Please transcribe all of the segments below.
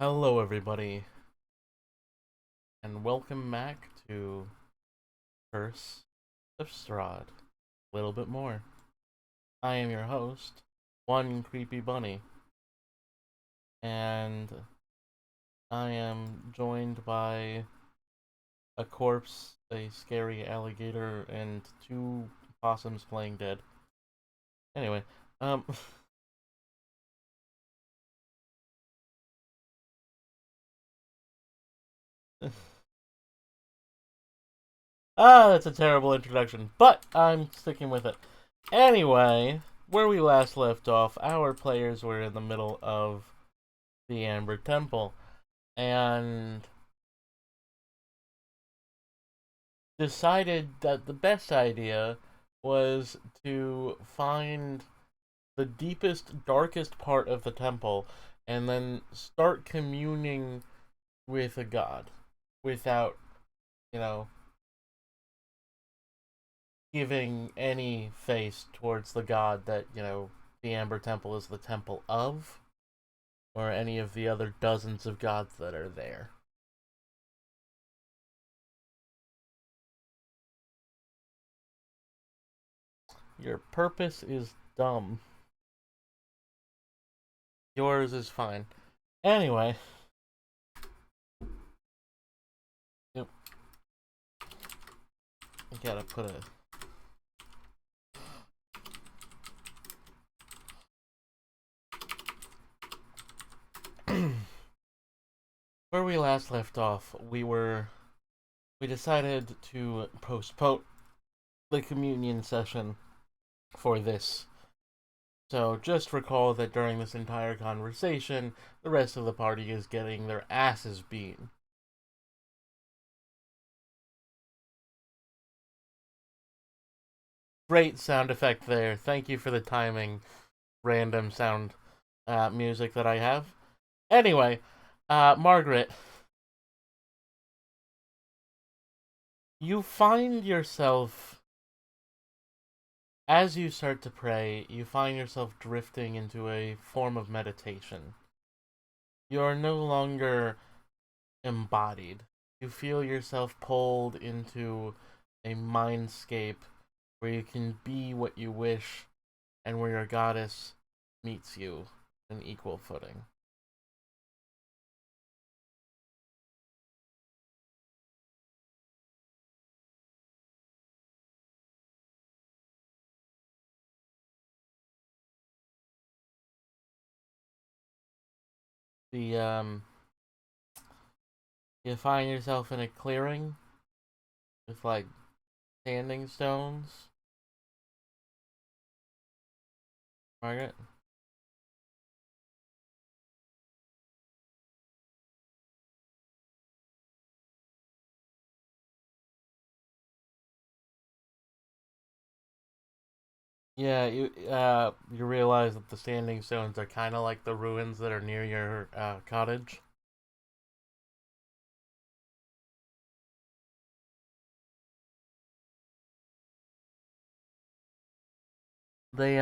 Hello, everybody, and welcome back to Curse of Strahd. A little bit more. I am your host, One Creepy Bunny, and I am joined by a corpse, a scary alligator, and two possums playing dead. Anyway, um, that's a terrible introduction, but I'm sticking with it. Anyway, where we last left off, our players were in the middle of the Amber Temple and decided that the best idea was to find the deepest, darkest part of the temple and then start communing with a god without, you know, giving any face towards the god that, the Amber Temple is the temple of, or any of the other dozens of gods that are there. Your purpose is dumb. Yours is fine. Anyway, yep, I gotta put a. Where we last left off, we decided to postpone the communion session for this. So just recall that during this entire conversation, the rest of the party is getting their asses beat. Great sound effect there. Thank you for the timing. Random sound music that I have. Anyway, Margaret, you find yourself as you start to pray, you find yourself drifting into a form of meditation. You are no longer embodied. You feel yourself pulled into a mindscape where you can be what you wish and where your goddess meets you on equal footing. The You find yourself in a clearing with like standing stones. Margaret? Yeah, you realize that the standing stones are kind of like the ruins that are near your cottage. They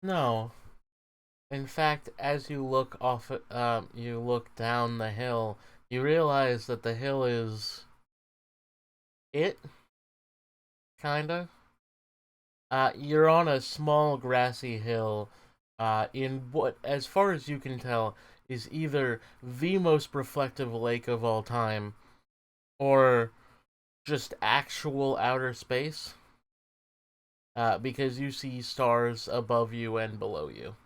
no. In fact, as you look you look down the hill, you realize that the hill is it kinda. You're on a small grassy hill, in what, as far as you can tell, is either the most reflective lake of all time, or just actual outer space. Because you see stars above you and below you.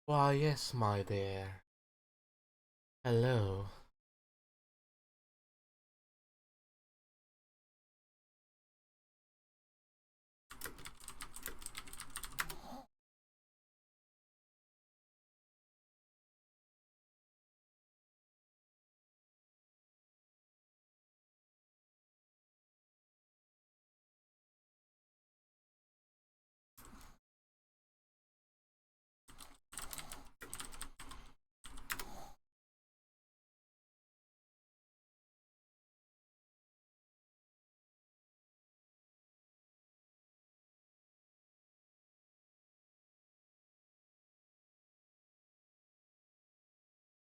Why, yes, my dear. Hello.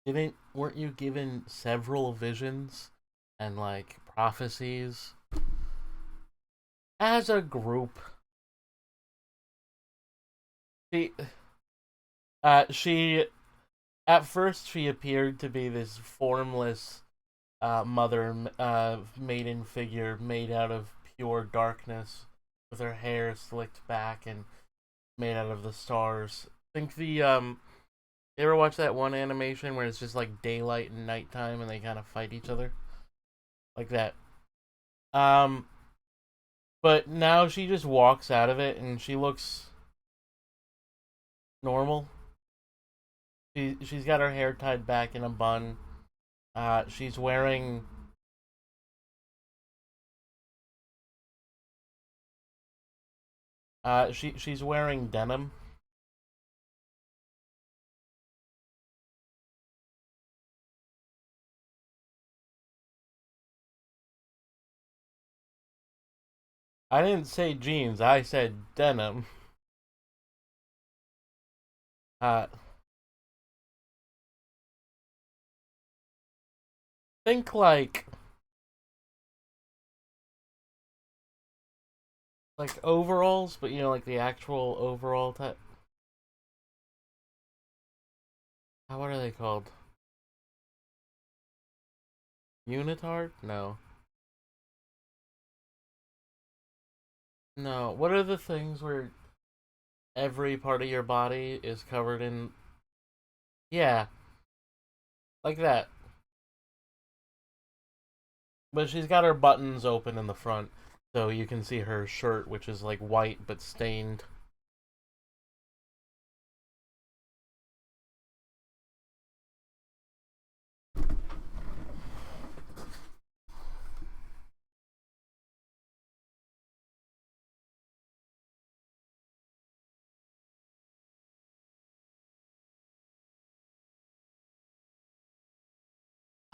Weren't you given several visions and like prophecies as a group? She she at first she appeared to be this formless mother maiden figure made out of pure darkness with her hair slicked back and made out of the stars. Think the you ever watch that one animation where it's just like daylight and nighttime and they kind of fight each other? Like that. Um but now she just walks out of it and she looks normal. She's got her hair tied back in a bun. She's wearing she's wearing denim. I didn't say jeans. I said denim. Uh, think like overalls, but you know, like the actual overall type. What are they called? Unitard? No, no. What are the things where every part of your body is covered in? Yeah, like that. But she's got her buttons open in the front, so you can see her shirt, which is like white but stained.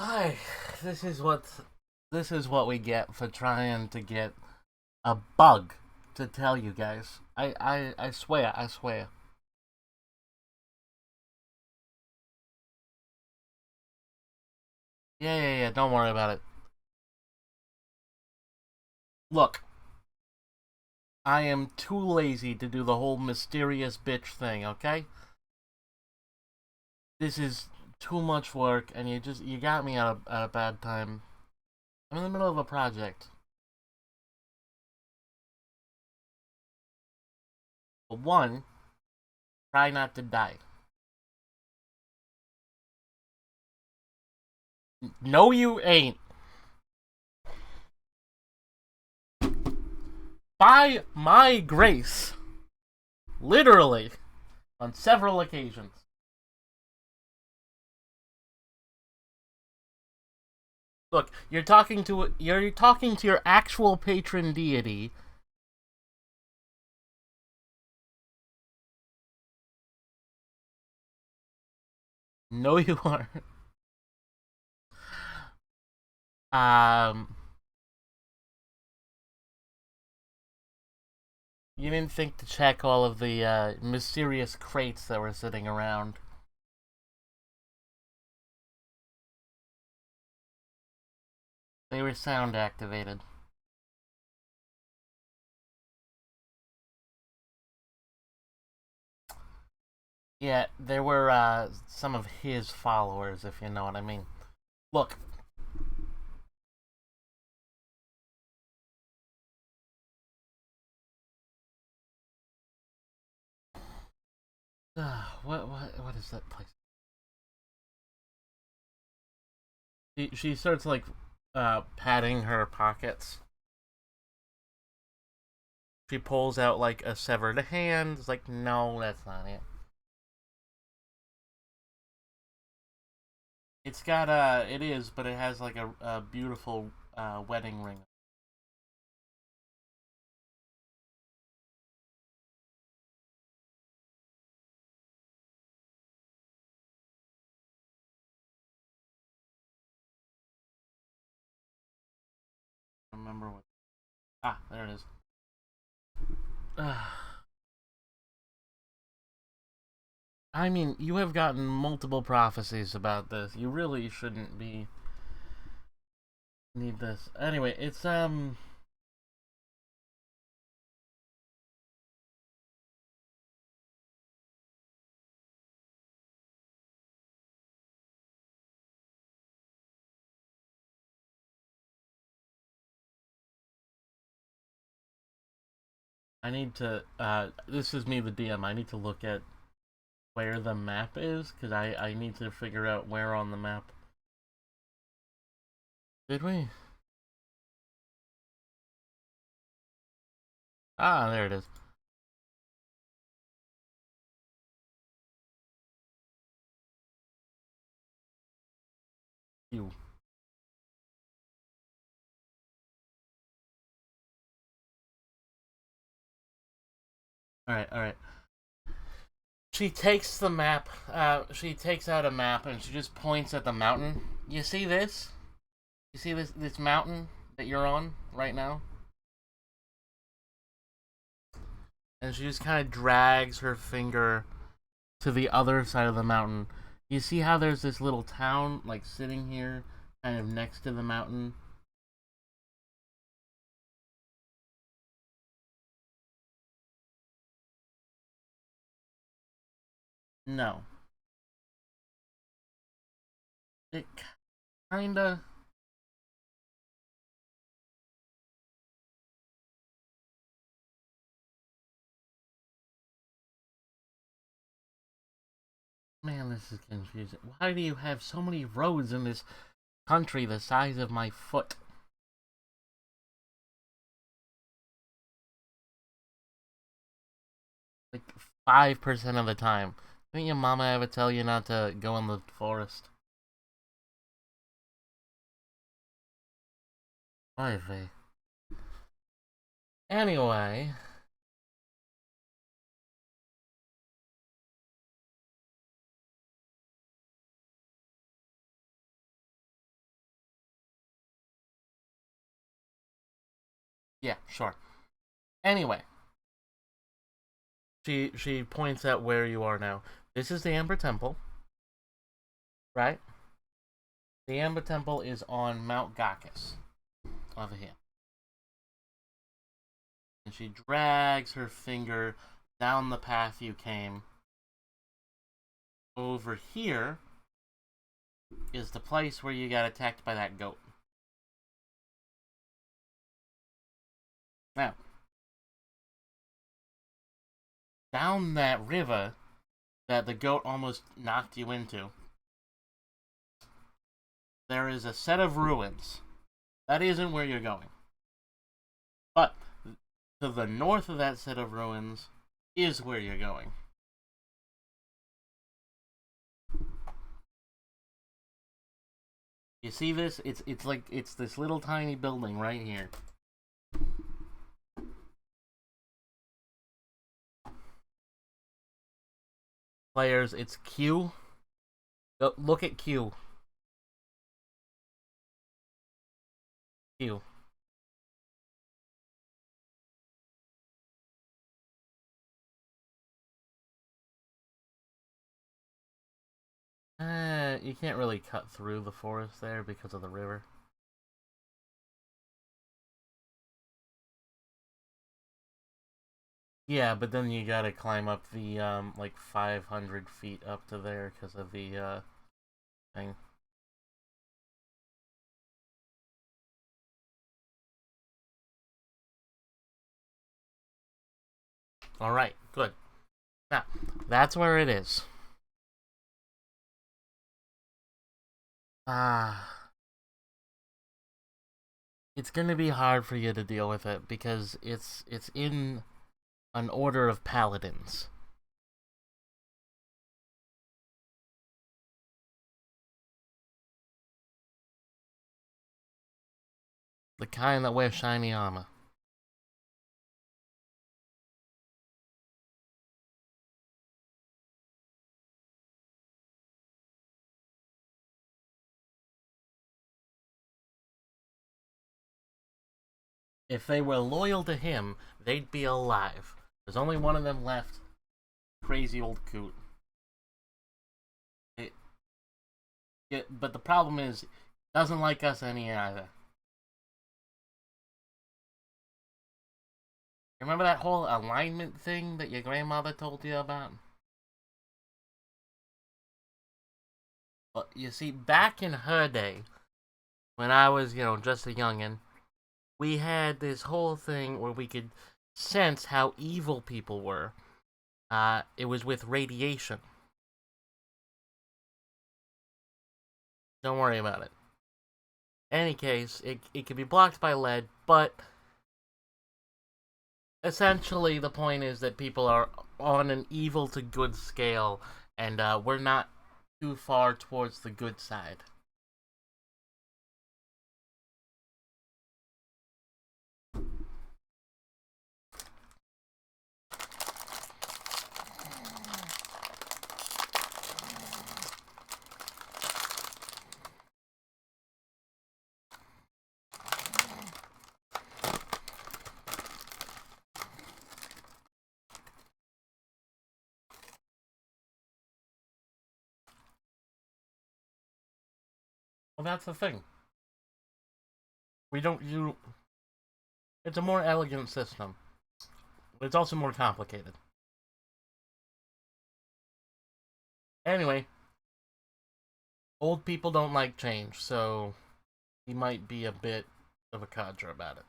Hi, this is what this is what we get for trying to get a bug to tell you guys. I swear, I swear. Yeah. Don't worry about it. Look, I am too lazy to do the whole mysterious bitch thing. Okay, this is too much work, and you got me at a bad time. I'm in the middle of a project. But one, try not to die. No, you ain't. By my grace, literally, on several occasions. Look, you're talking to your actual patron deity. No, you aren't. Um, you didn't think to check all of the mysterious crates that were sitting around. They were sound activated. Yeah, there were some of his followers, if you know what I mean. Look, what is that place? She starts like patting her pockets. She pulls out like a severed hand. It's like, no, that's not it. It's got it is, but it has like a beautiful wedding ring. I remember what? Ah, there it is. I mean, you have gotten multiple prophecies about this. You really shouldn't be need this. Anyway, it's I need to this is me the DM. I need to look at where the map is cuz I need to figure out where on the map. Did we? Ah, there it is. You. All right, all right. She takes the map. She takes out a map and she just points at the mountain. You see this? You see this mountain that you're on right now? And she just kind of drags her finger to the other side of the mountain. You see how there's this little town like sitting here, kind of next to the mountain? No, it kinda. Man, this is confusing. Why do you have so many roads in this country the size of my foot? Like 5% of the time. Didn't your mama ever tell you not to go in the forest? Why? Anyway, yeah, sure. Anyway, she points out where you are now. This is the Amber Temple, right? The Amber Temple is on Mount Gakis, over here. And she drags her finger down the path you came. Over here is the place where you got attacked by that goat. Now, down that river that the goat almost knocked you into, there is a set of ruins. That isn't where you're going. But to the north of that set of ruins is where you're going. You see this? It's like it's this little tiny building right here. Players, it's Q. Look at Q. Q. You can't really cut through the forest there because of the river. Yeah, but then you gotta climb up the like 500 feet up to there because of the thing. All right, good. Now that's where it is. Ah, it's gonna be hard for you to deal with it because it's in an order of paladins, the kind that wear shiny armor. If they were loyal to him, they'd be alive. There's only one of them left. Crazy old coot. Yeah, but the problem is, it doesn't like us any either. Remember that whole alignment thing that your grandmother told you about? Well, you see, back in her day, when I was, just a youngin', we had this whole thing where we could sense how evil people were. It was with radiation. Don't worry about it. In any case, it can be blocked by lead, but essentially the point is that people are on an evil to good scale, and we're not too far towards the good side. Well, that's the thing. We don't you. It's a more elegant system, but it's also more complicated. Anyway, old people don't like change, so he might be a bit of a codger about it.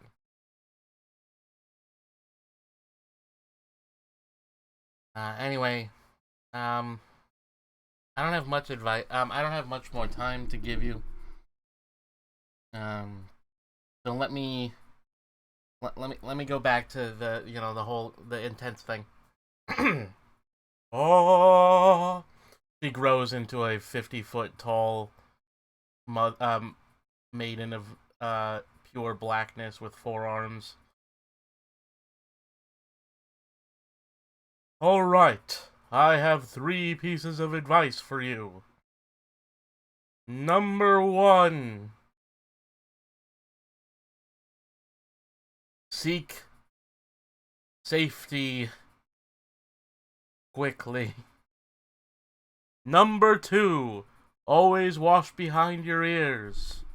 Anyway, um, I don't have much advice. I don't have much more time to give you. Um, so let me go back to the intense thing. Oh, she grows into a 50-foot tall maiden of pure blackness with 4 arms. All right, I have 3 pieces of advice for you. Number 1, seek safety quickly. Number 2, always wash behind your ears.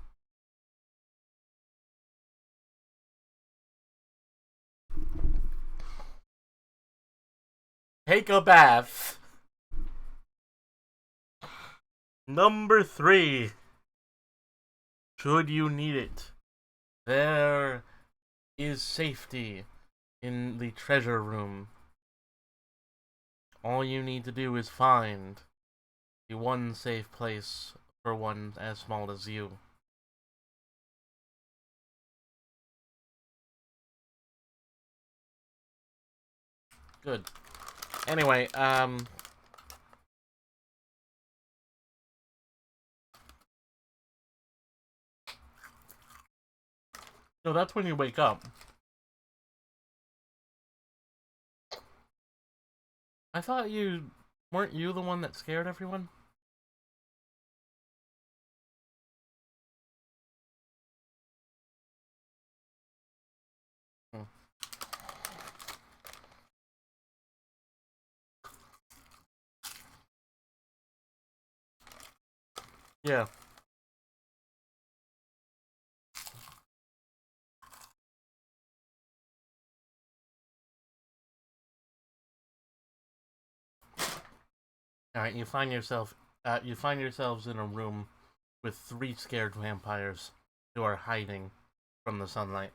Take a bath. Number 3, should you need it, there is safety in the treasure room. All you need to do is find the one safe place for one as small as you. Good. Anyway, so that's when you wake up. I thought you weren't you the one that scared everyone? Hmm. Yeah. All right. You find yourselves in a room with 3 scared vampires who are hiding from the sunlight.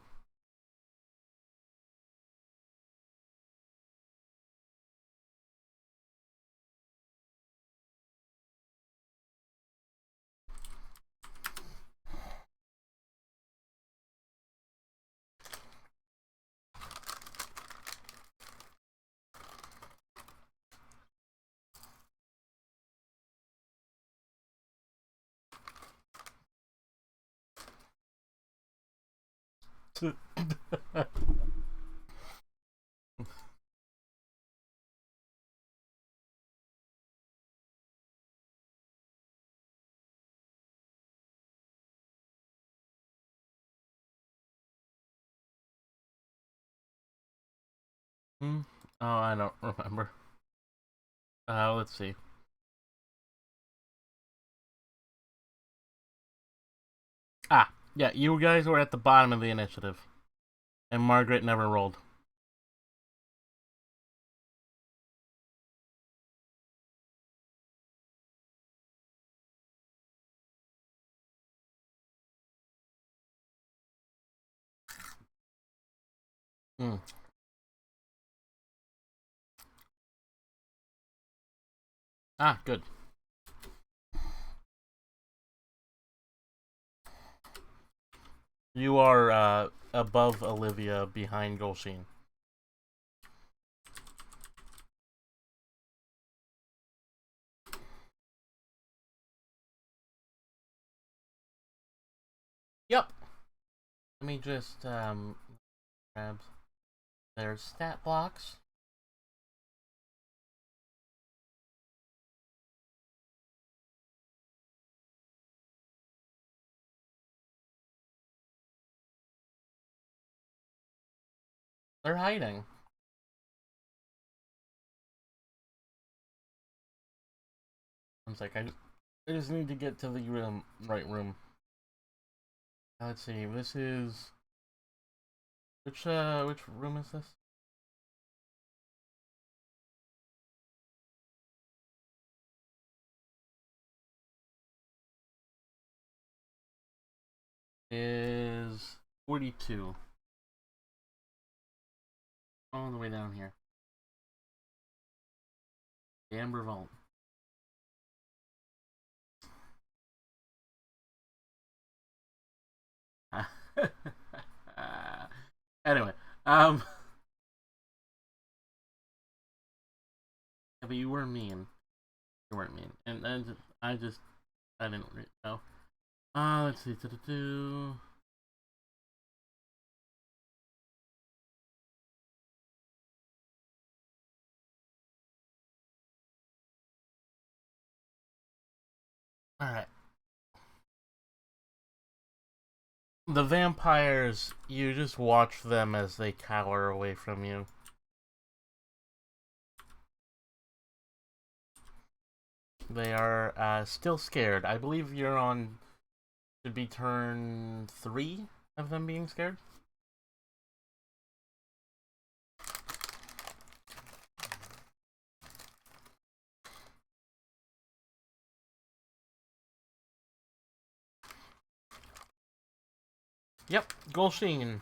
Hmm? Oh, I don't remember. Let's see. Yeah, you guys were at the bottom of the initiative, and Margaret never rolled. Hmm. Ah, good. You are above Olivia, behind Golsheen. Yep. Let me just grab their stat blocks. They're hiding. I'm like, I just need to get to the right room. Let's see. This is which room is this? Is 42. All the way down here. The Amber Vault. Anyway, but you were mean. You weren't mean, and I didn't know. Let's see. All right. The vampires, you just watch them as they cower away from you. They are still scared. I believe you're on. Should be turn 3 of them being scared. Yep, Golsheen.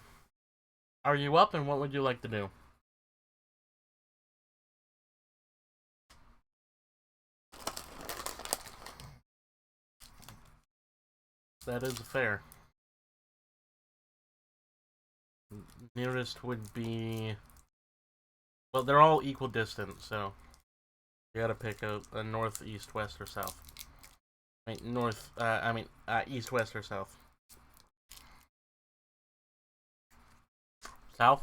Are you up, and what would you like to do? That is fair. Nearest would be. Well, they're all equal distance, so you gotta pick a north, east, west, or south. East, west, or south. South?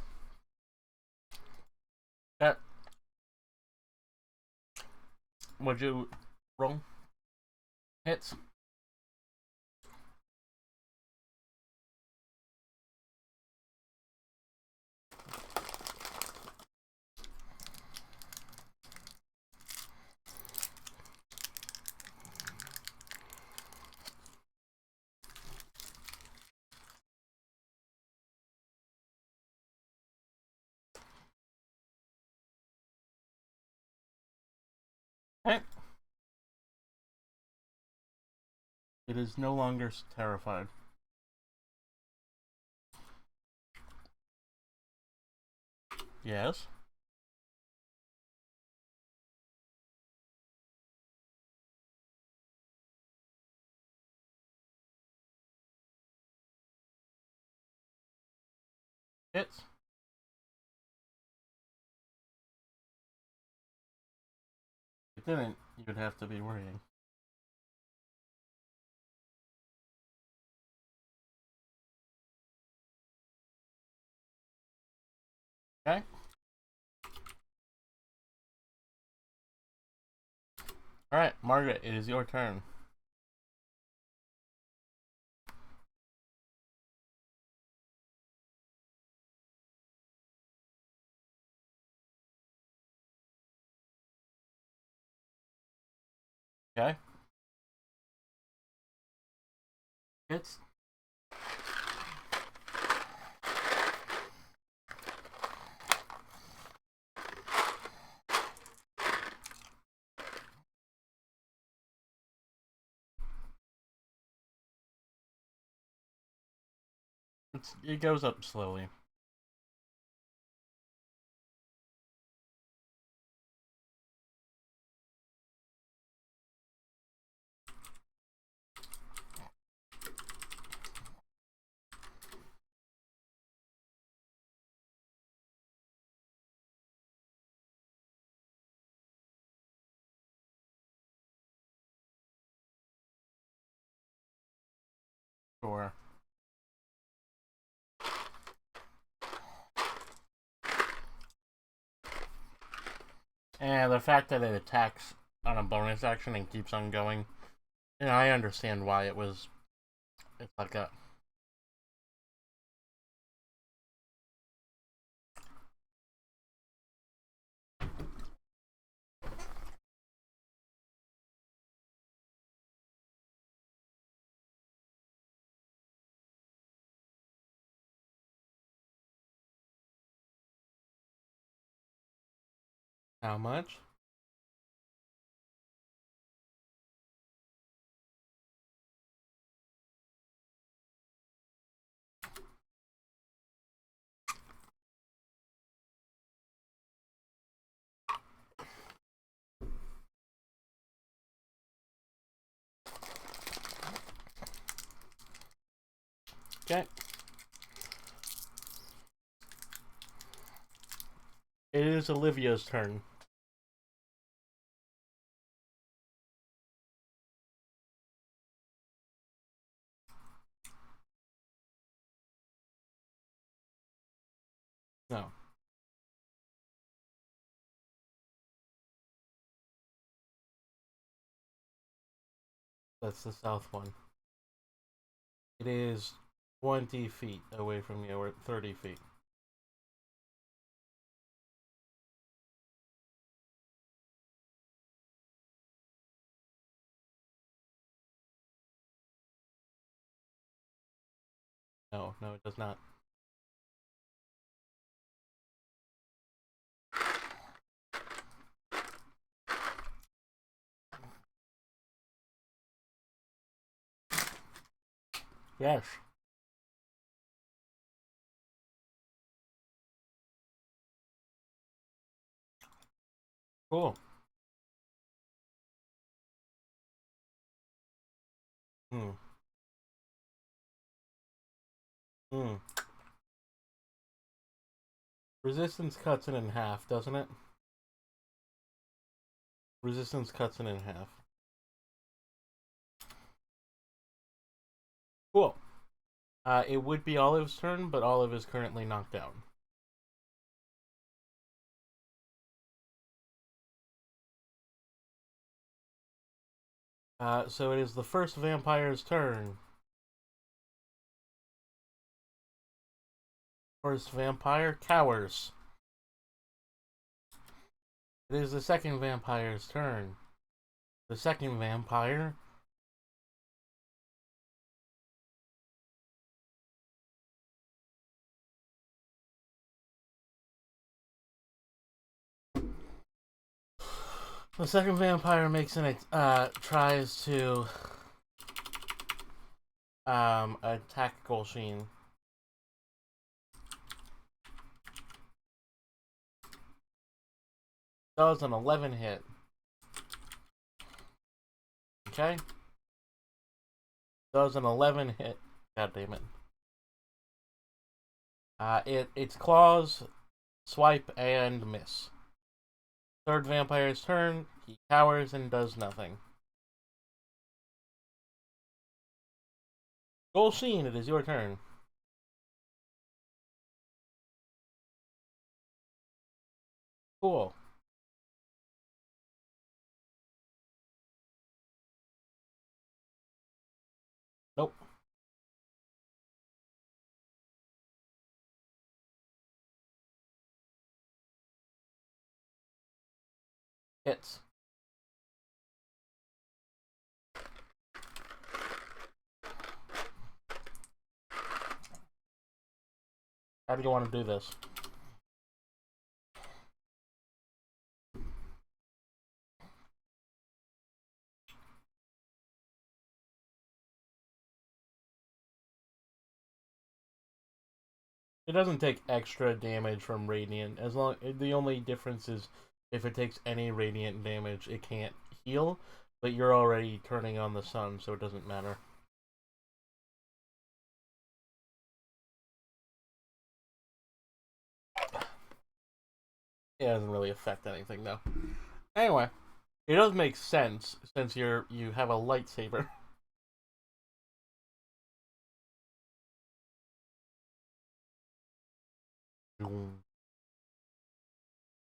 That. Would you roll? Hits. Okay. It is no longer terrified. Yes. Hits. If it didn't, you would have to be worrying. Okay. Alright, Margaret, it is your turn. Okay. Hits. it goes up slowly. Sure. And the fact that it attacks on a bonus action and keeps on going, I understand why it was. It's like a. How much? Okay. It is Olivia's turn. No. That's the south one. It is 20 feet away from you, or 30 feet. No, no, it does not. Yes. Cool. Hmm. Hmm. Resistance cuts it in half, doesn't it? Resistance cuts it in half. Cool. It would be Olive's turn, but Olive is currently knocked down. So it is the first vampire's turn. First vampire cowers. It is the second vampire's turn. The second vampire. The second vampire makes an tries to attack Golsheen. Does an 11 hit. Okay. Does an 11 hit. God damn it. Its claws swipe and miss. Third vampire's turn. He cowers and does nothing. Golsheen, it is your turn. Cool. Nope. Hits. How do you want to do this? It doesn't take extra damage from radiant. As long the only difference is if it takes any radiant damage, it can't heal. But you're already turning on the sun, so it doesn't matter. It doesn't really affect anything though. Anyway, it does make sense since you have a lightsaber.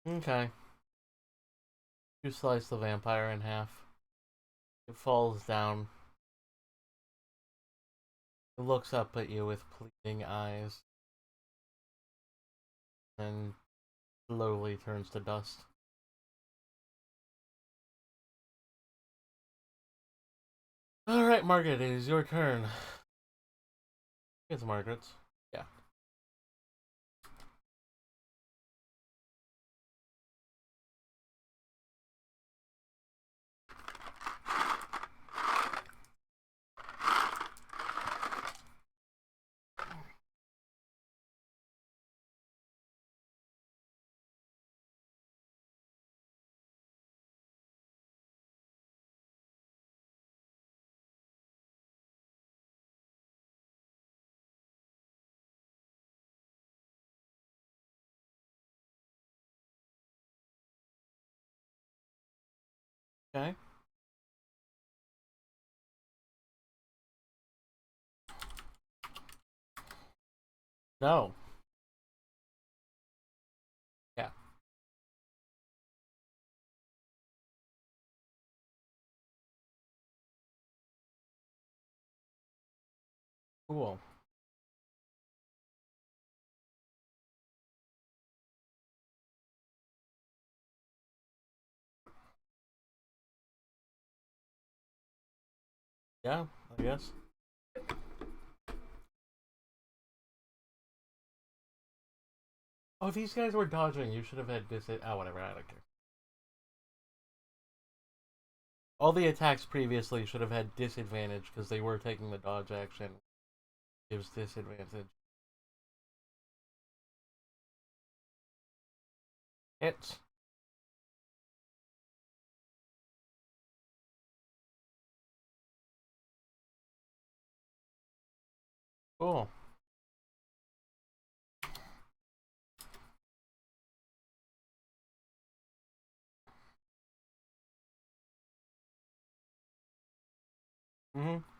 Okay. You slice the vampire in half. It falls down. It looks up at you with pleading eyes. And slowly turns to dust. Alright, Margaret, it is your turn. It's Margaret's. Yeah. Okay. No. Yeah. Cool. Yeah, I guess. Oh, these guys were dodging. You should have had oh, whatever. I don't care. All the attacks previously should have had disadvantage because they were taking the dodge action. Gives disadvantage. Hits. Cool.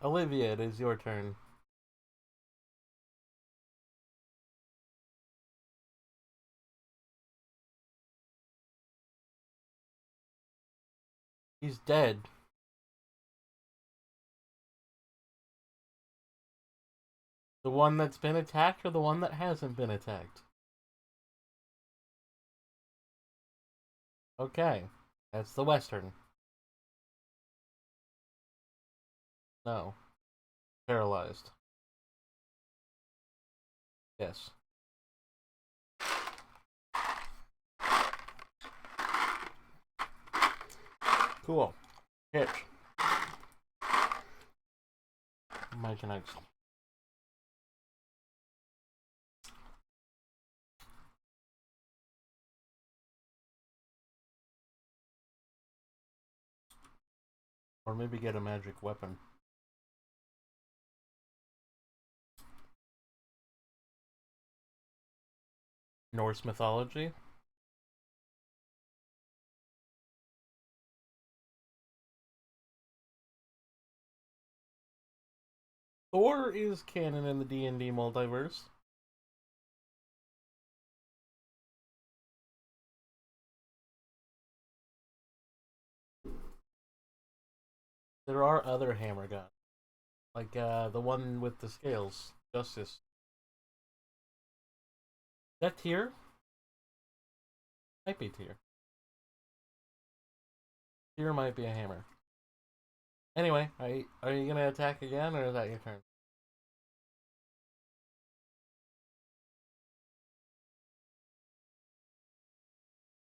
Olivia, it is your turn. He's dead. The one that's been attacked or the one that hasn't been attacked? Okay. That's the western. No. Paralyzed. Yes. Cool. Hit. My next. Or maybe get a magic weapon. Norse mythology. Thor is canon in the D&D multiverse. There are other hammer guns. Like the one with the scales. Justice. That tier? Might be tier. Tier might be a hammer. Anyway, are you gonna attack again or is that your turn?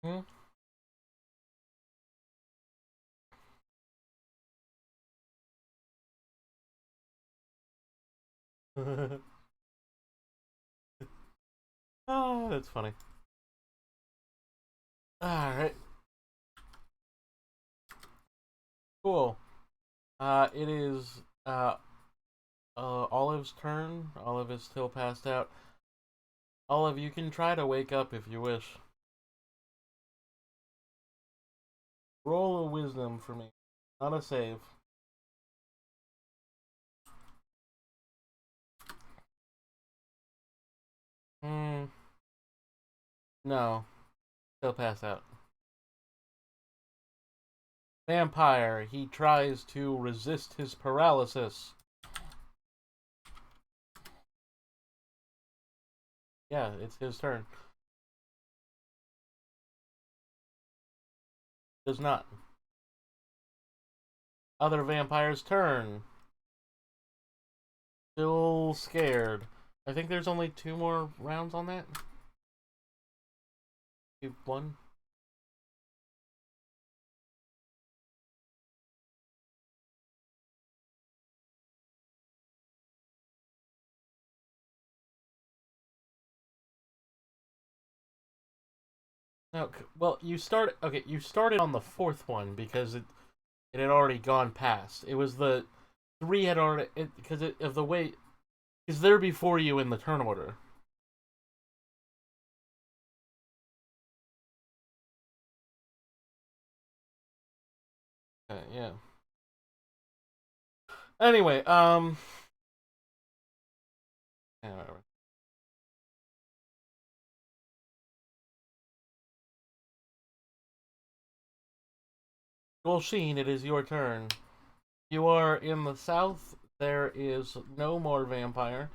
Hmm? Oh, that's funny. Alright, cool. It is Olive's turn. Olive is still passed out. Olive, you can try to wake up if you wish. Roll a wisdom for me. Not a save. Hmm. No. Still pass out. Vampire. He tries to resist his paralysis. Yeah, it's his turn. Does not. Other vampire's turn. Still scared. I think there's only 2 more rounds on that. You won. No, well, you started. Okay, you started on the 4th one because it had already gone past. It was the 3 had already because of the way is there before you in the turn order. Yeah. Anyway, yeah, whatever. Golsheen, it is your turn. You are in the south. There is no more vampire.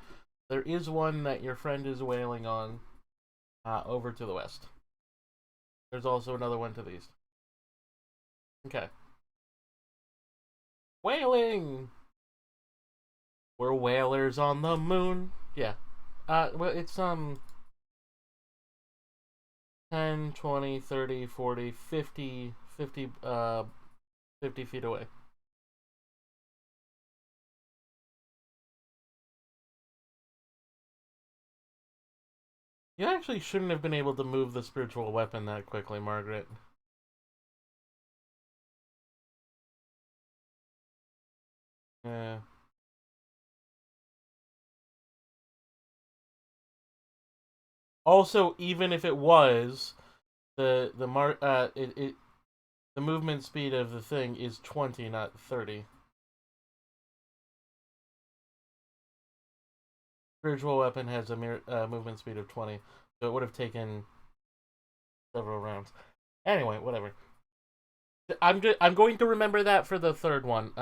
There is one that your friend is wailing on over to the west. There's also another one to the east. Okay. Whaling! We're whalers on the moon. Yeah. Well, it's 10, 20, 30, 40, 50, 50 feet away. You actually shouldn't have been able to move the spiritual weapon that quickly, Margaret. Yeah. Also, even if it was, the movement speed of the thing is 20, not 30. Spiritual weapon has a movement speed of 20, so it would have taken several rounds. Anyway, whatever. I'm going to remember that for the 3rd one.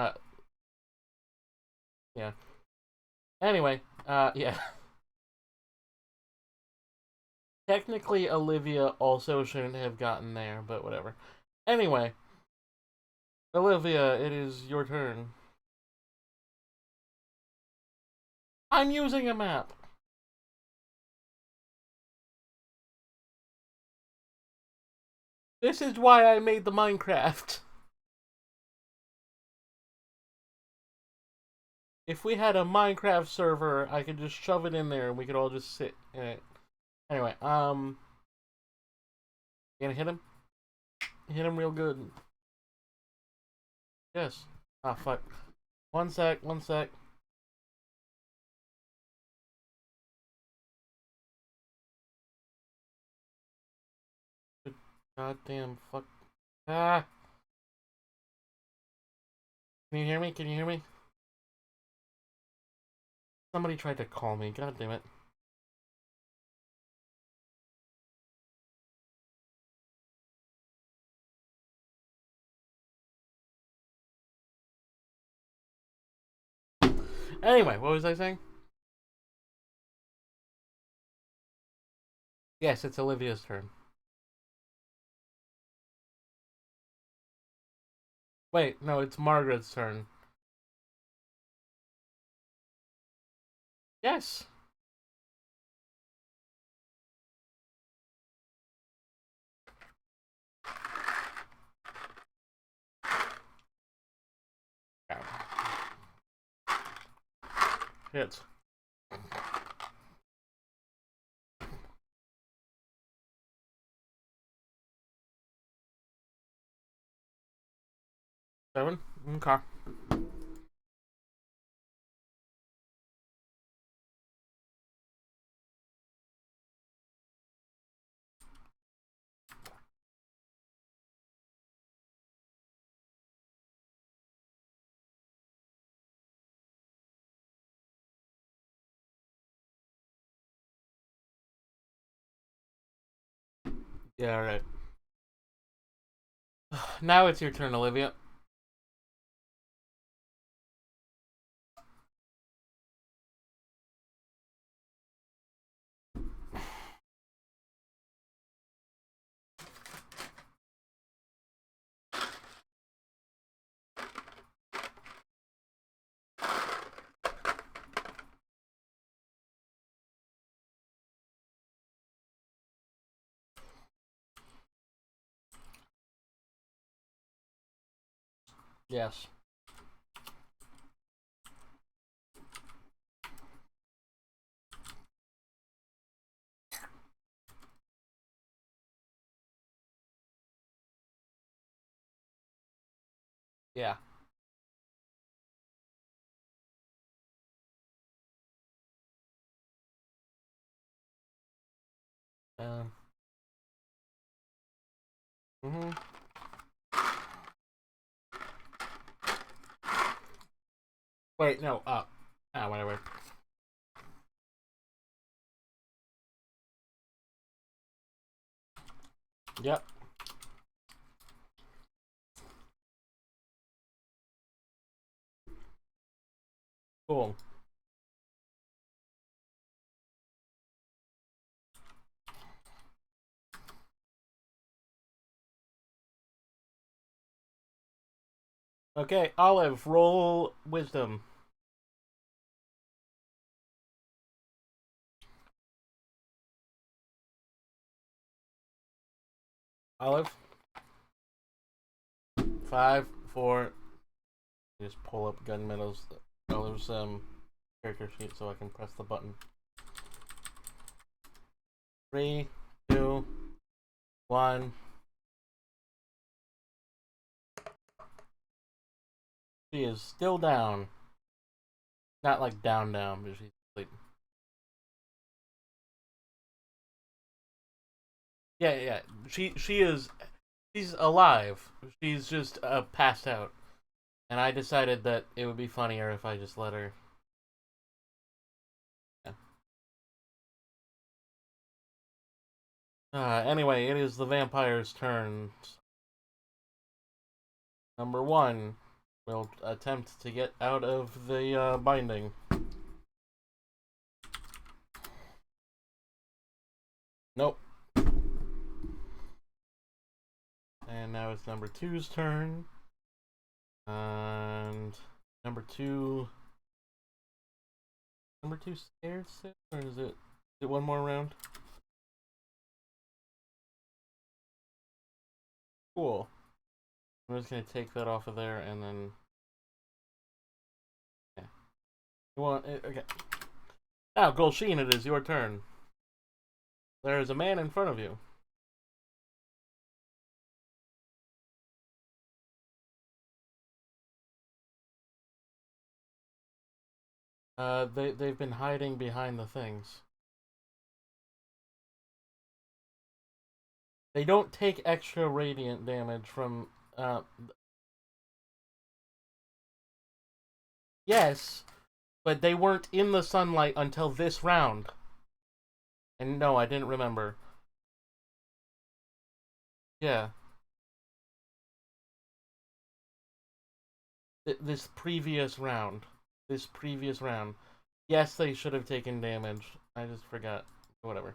Yeah. Anyway, yeah. Technically, Olivia also shouldn't have gotten there, but whatever. Anyway, Olivia, it is your turn. I'm using a map. This is why I made the Minecraft. If we had a Minecraft server, I could just shove it in there and we could all just sit in it. Anyway, you gonna hit him? Hit him real good. Yes. Ah, fuck. One sec, one sec. Goddamn fuck. Ah! Can you hear me? Can you hear me? Somebody tried to call me. God damn it. Anyway, what was I saying? Yes, it's Olivia's turn. Wait, no, it's Margaret's turn. Yes. Hits. 7? Okay. Yeah, alright. Now it's your turn, Olivia. Yes. Yeah. Um. Mm-hmm. Wait, no, up. Whatever. Yep. Cool. Okay, Olive, roll wisdom. Olive. 5, 4. Just pull up Gunmetal's Olive's character sheet so I can press the button. 3, 2, 1. She is still down. Not like down, but she's asleep. Yeah. She is. She's alive. She's just passed out. And I decided that it would be funnier if I just let her. Yeah. Anyway, it is the vampire's turn. Number 1 will attempt to get out of the binding. Nope. And now it's number two's turn. And number two. Number two scared still? Or is it one more round? Cool. I'm just gonna take that off of there and then. Yeah. You want it? Okay. Now, Golsheen, it is your turn. There is a man in front of you. They've been hiding behind the things. They don't take extra radiant damage from. Yes, but they weren't in the sunlight until this round. And no, I didn't remember. Yeah, this previous round. This previous round. Yes, they should have taken damage. I just forgot. Whatever.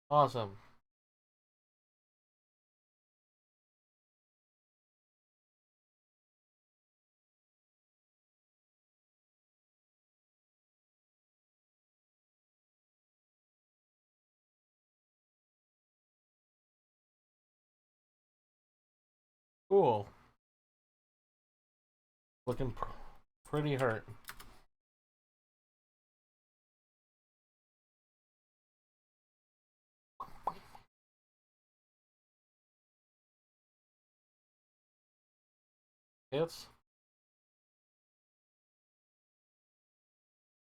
Awesome. Cool. Looking pretty hurt. Yes.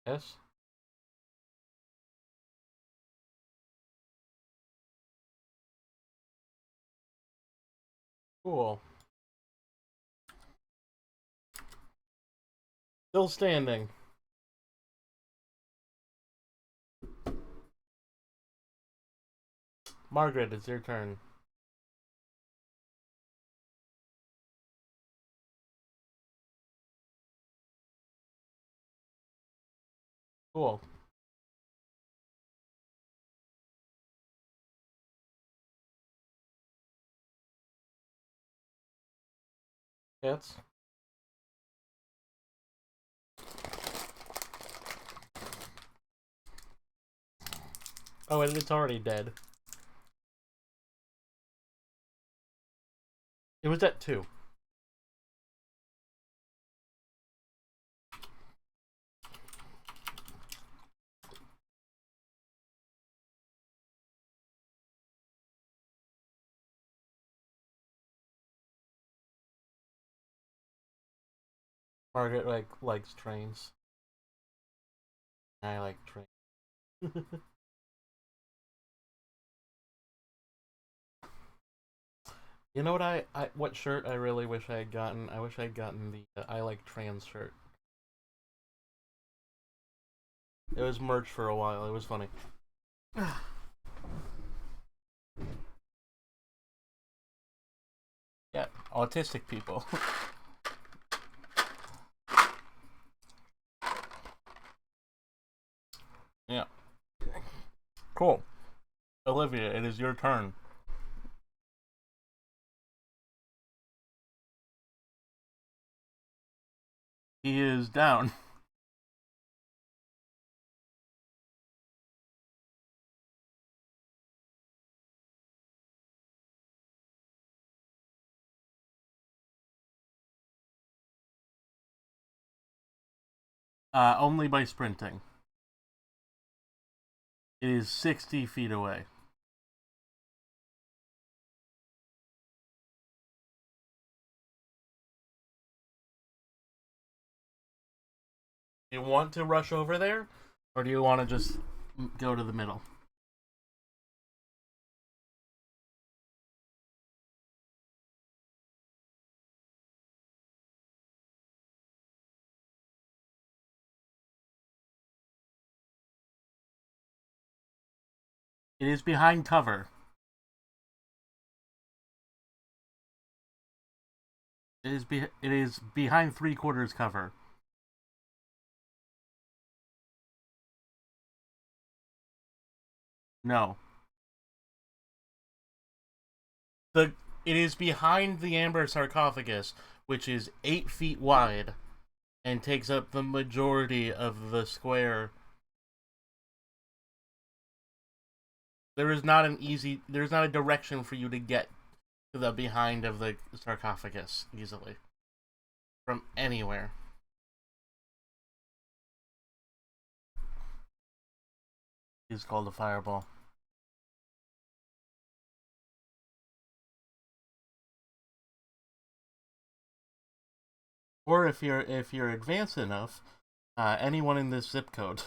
Yes. Cool. Still standing. Margaret, it's your turn. Cool. Yes. Oh, and it's already dead. It was at 2. Margaret likes trains. I like trains. You know what what shirt I really wish I had gotten? I wish I had gotten the I like trans shirt. It was merch for a while. It was funny. Yeah, autistic people. Yeah. Cool. Olivia, it is your turn. He is down. Only by sprinting. It is 60 feet away. Do you want to rush over there? Or do you want to just go to the middle? It is behind cover. It is behind 3/4 cover. No. The it is behind the amber sarcophagus, which is 8 feet wide and takes up the majority of the square. There's not a direction for you to get to the behind of the sarcophagus easily from anywhere. It's called a fireball. Or if you're advanced enough, anyone in this zip code.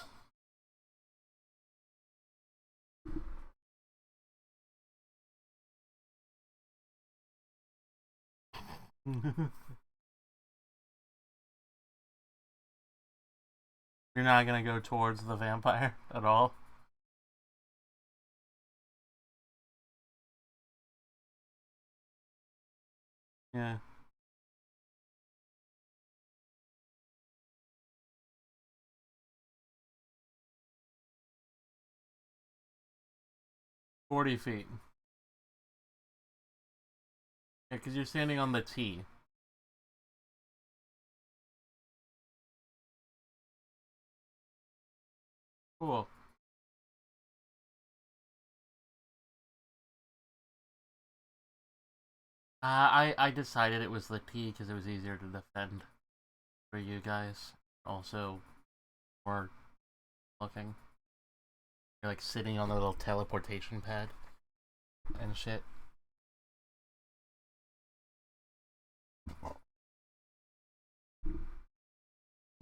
You're not gonna go towards the vampire at all. Yeah, 40 feet. Yeah, because you're standing on the T. Cool. I decided it was the T because it was easier to defend for you guys. Also, more looking. You're like sitting on the little teleportation pad and shit.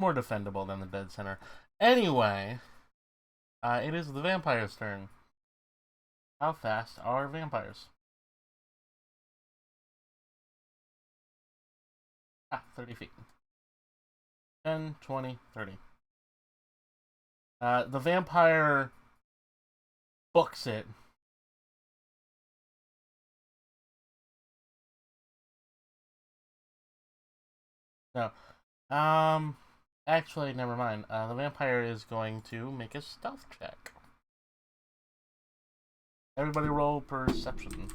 more defendable than the dead center. Anyway, it is the vampire's turn. How fast are vampires? 30 feet. 10, 20, 30. The vampire books it. No. Actually, never mind. The vampire is going to make a stealth check. Everybody roll perception.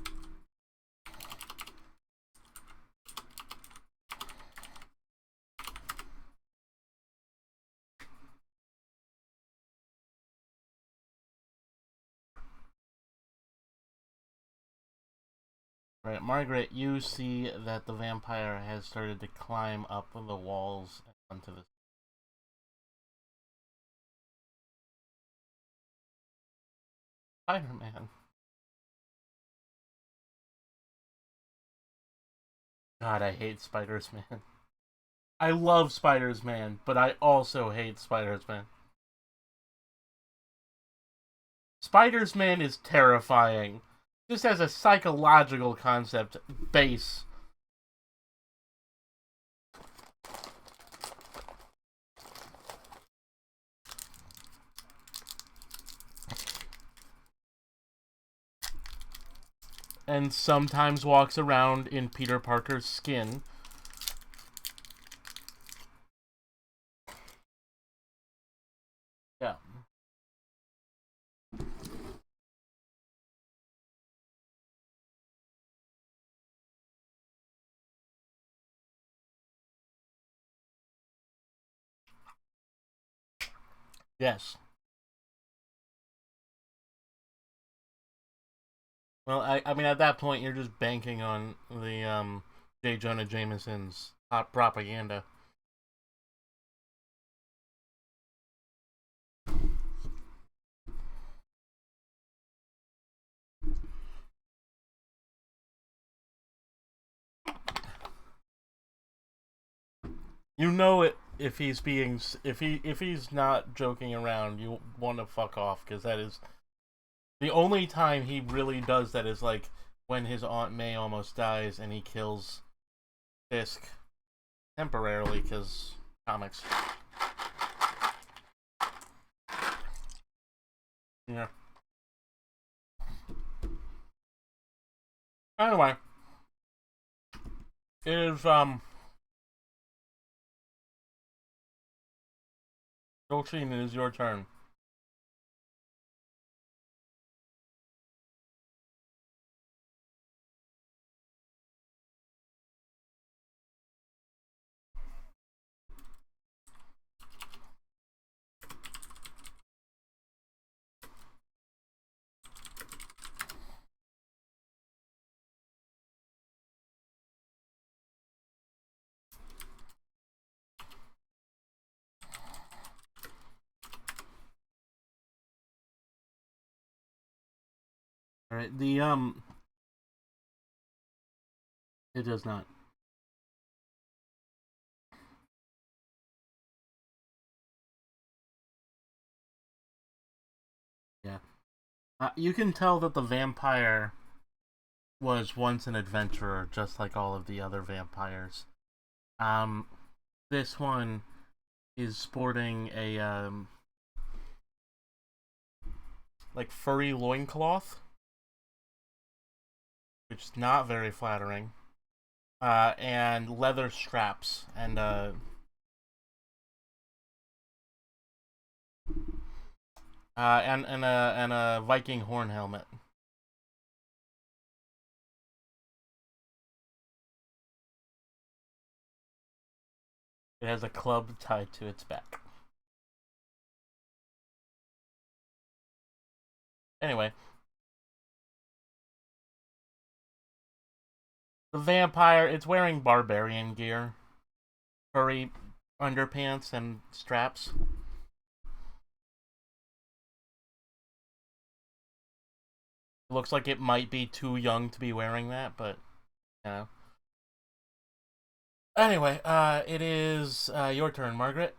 Right, Margaret, you see that the vampire has started to climb up the walls onto the... Spider-Man. God, I hate Spiders-Man. I love Spiders-Man, but I also hate Spiders-Man. Spiders-Man is terrifying. Just as a psychological concept base. And sometimes walks around in Peter Parker's skin. Yeah. Yes. Well, I mean, at that point, you're just banking on the J. Jonah Jameson's propaganda. You know it if he's being if he's not joking around. You want to fuck off because that is the only time he really does that is like when his Aunt May almost dies and he kills Fisk temporarily because comics. Yeah. Anyway, it is Dolcine, it is your turn. All right, it does not. Yeah. You can tell that the vampire was once an adventurer, just like all of the other vampires. Um, this one is sporting a like furry loincloth, which is not very flattering. And leather straps and a Viking horn helmet. It has a club tied to its back. Anyway, the vampire, it's wearing barbarian gear, furry underpants and straps. It looks like it might be too young to be wearing that, but you know. Anyway, it is your turn, Margaret.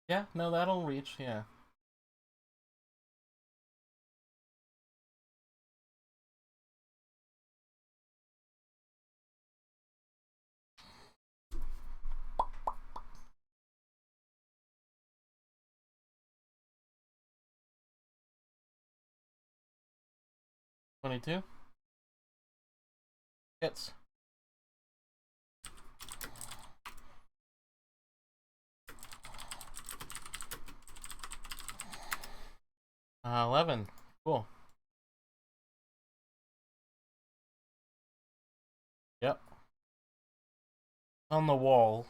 Yeah, no, that'll reach. Yeah, 22 hits. 11. Cool. Yep. On the wall,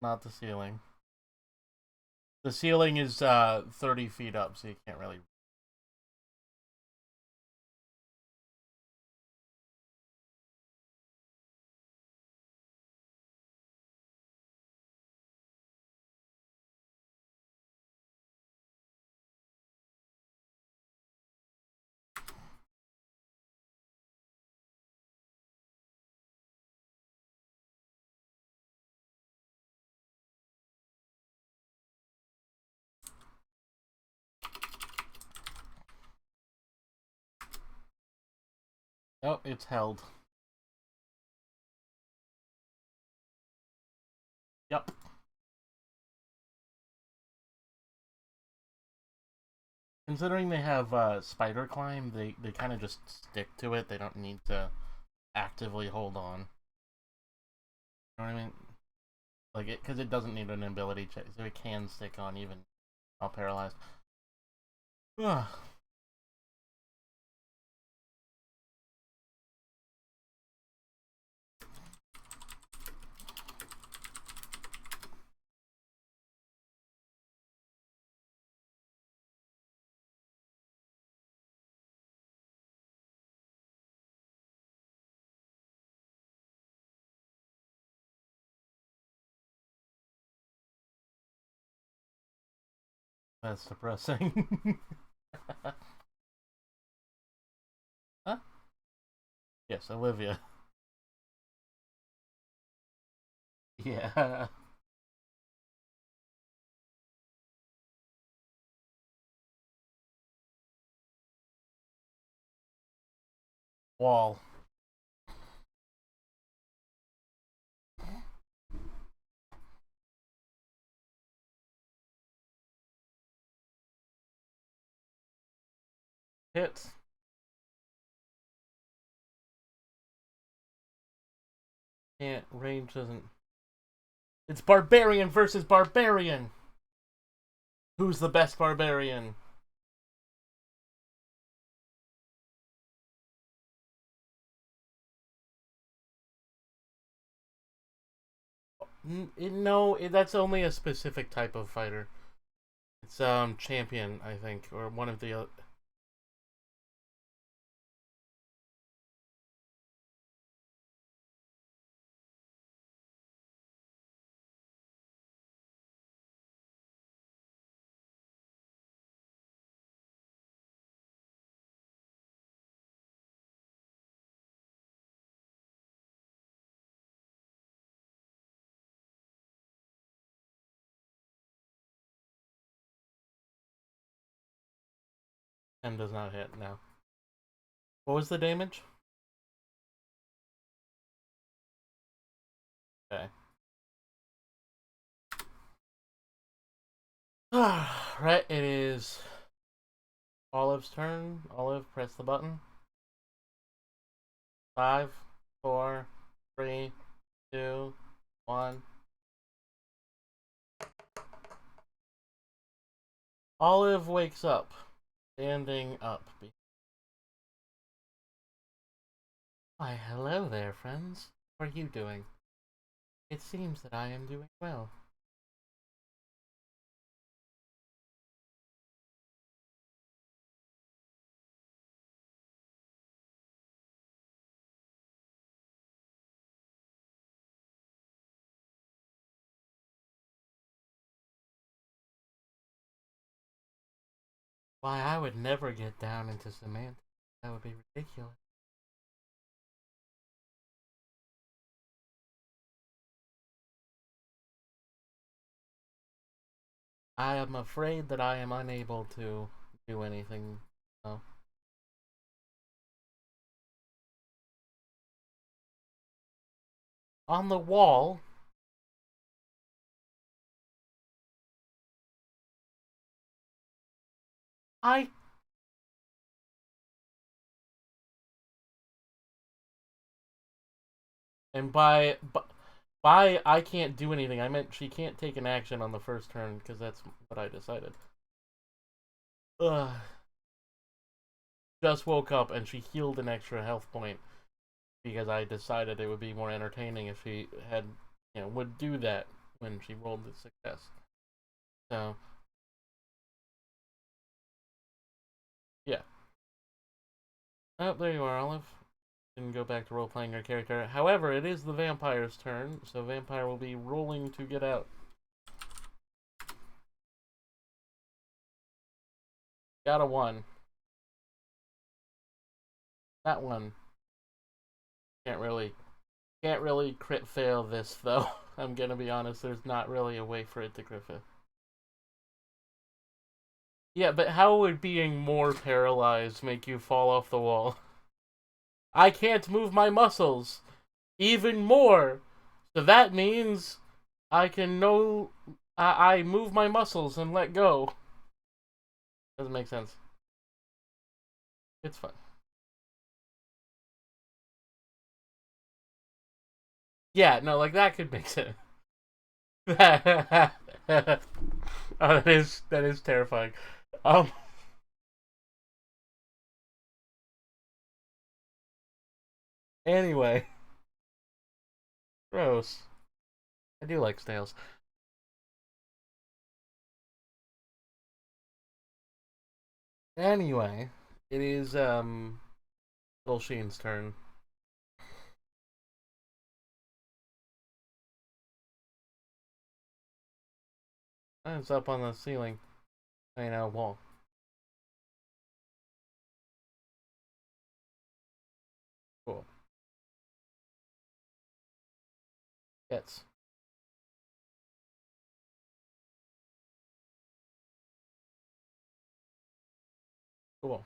not the ceiling. The ceiling is 30 feet up, so you can't really. Oh, it's held. Yep. Considering they have spider climb, they kind of just stick to it. They don't need to actively hold on. You know what I mean? Like it, because it doesn't need an ability check, so it can stick on even while paralyzed. Ugh. That's depressing. Huh? Yes, Olivia. Yeah. Wall. Hits. Can't. Range doesn't. It's barbarian versus barbarian. Who's the best barbarian? No, that's only a specific type of fighter. It's champion, I think, or one of the. And does not hit now. What was the damage? Okay. Right, it is Olive's turn. Olive, press the button. 5, 4, 3, 2, 1. Olive wakes up, standing up. Why, hello there, friends. How are you doing? It seems that I am doing well. Why, I would never get down into semantics. That would be ridiculous. I am afraid that I am unable to do anything. So. On the wall. I and by I can't do anything. I meant she can't take an action on the first turn because that's what I decided. Ugh. Just woke up and she healed an extra health point because I decided it would be more entertaining if she had, would do that when she rolled the success. So, yeah. Oh, there you are, Olive. Didn't go back to role playing her character. However, it is the vampire's turn, so vampire will be rolling to get out. Got a 1. That one. Can't really crit fail this though. I'm gonna be honest, there's not really a way for it to crit fail. Yeah, but how would being more paralyzed make you fall off the wall? I can't move my muscles even more. So that means I can no I move my muscles and let go. Doesn't make sense. It's fun. Yeah, no, like that could make sense. Oh, that is terrifying. Um anyway, gross. I do like snails. Anyway, it is Sheen's turn. Oh, it's up on the ceiling. I know, wall. Cool. Hits. Cool.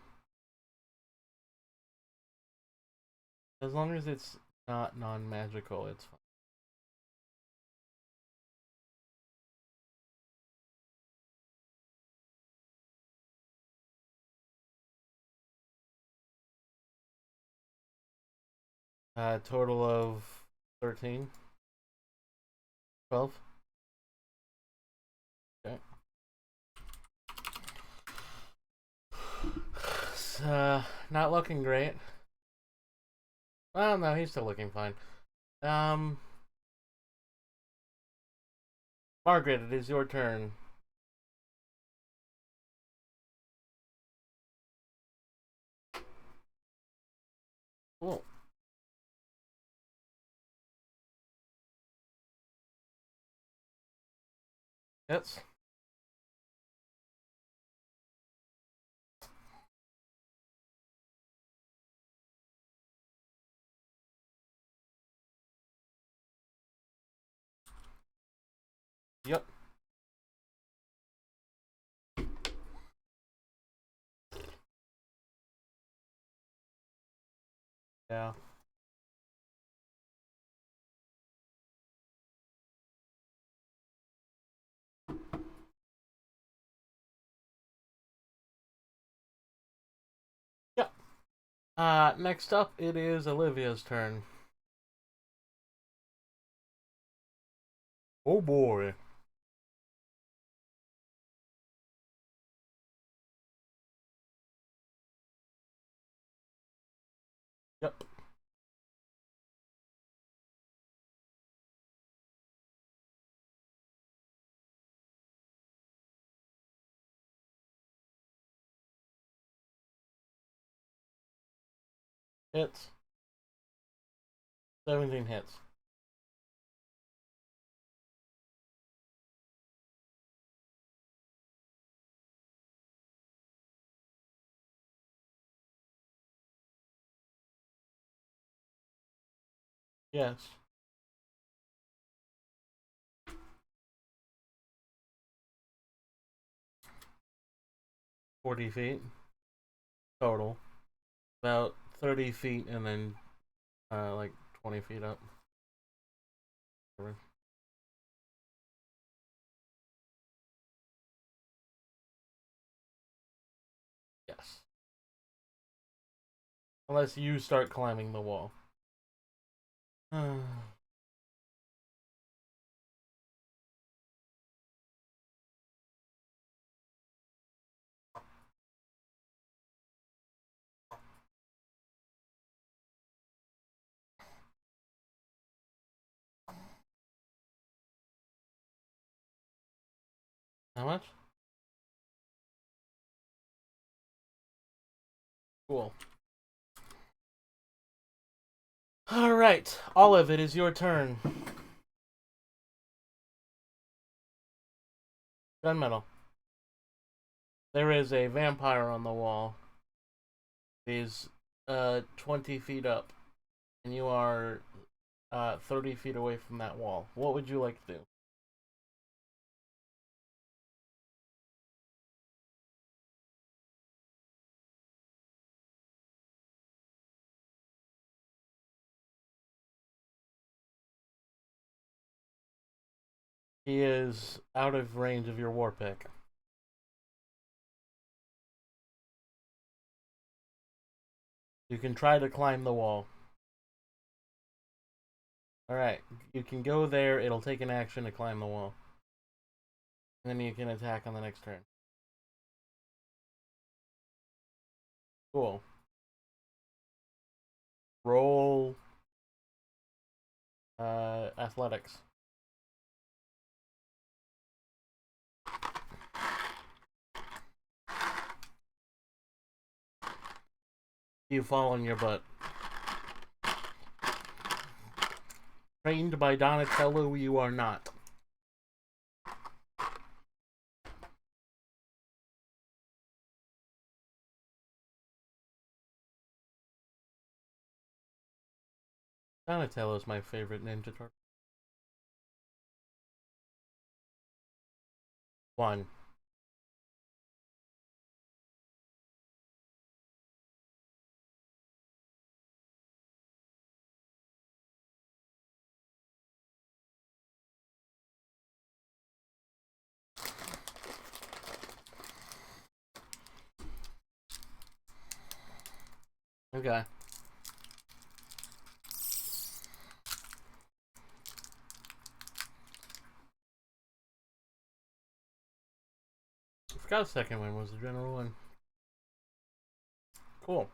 As long as it's not non-magical, it's fine. Total of 13. 12. Okay. It's, not looking great. Well, no, he's still looking fine. Um, Margaret, it is your turn. Cool. Hits. Yep. Yeah. Yep. Next up, it is Olivia's turn. Oh boy. Yep. Hits. 17 hits. Yes. 40 feet total. About 30 feet and then like 20 feet up. Yes. Unless you start climbing the wall. How much? Cool. Alright, Olive, it is your turn. Gunmetal. There is a vampire on the wall. He's 20 feet up. And you are 30 feet away from that wall. What would you like to do? He is out of range of your war pick. You can try to climb the wall. Alright, you can go there. It'll take an action to climb the wall. And then you can attack on the next turn. Cool. Roll athletics. You fall on your butt. Trained by Donatello, you are not. Donatello is my favorite Ninja Turtle. 1. Okay. I forgot the second one was the general one. Cool.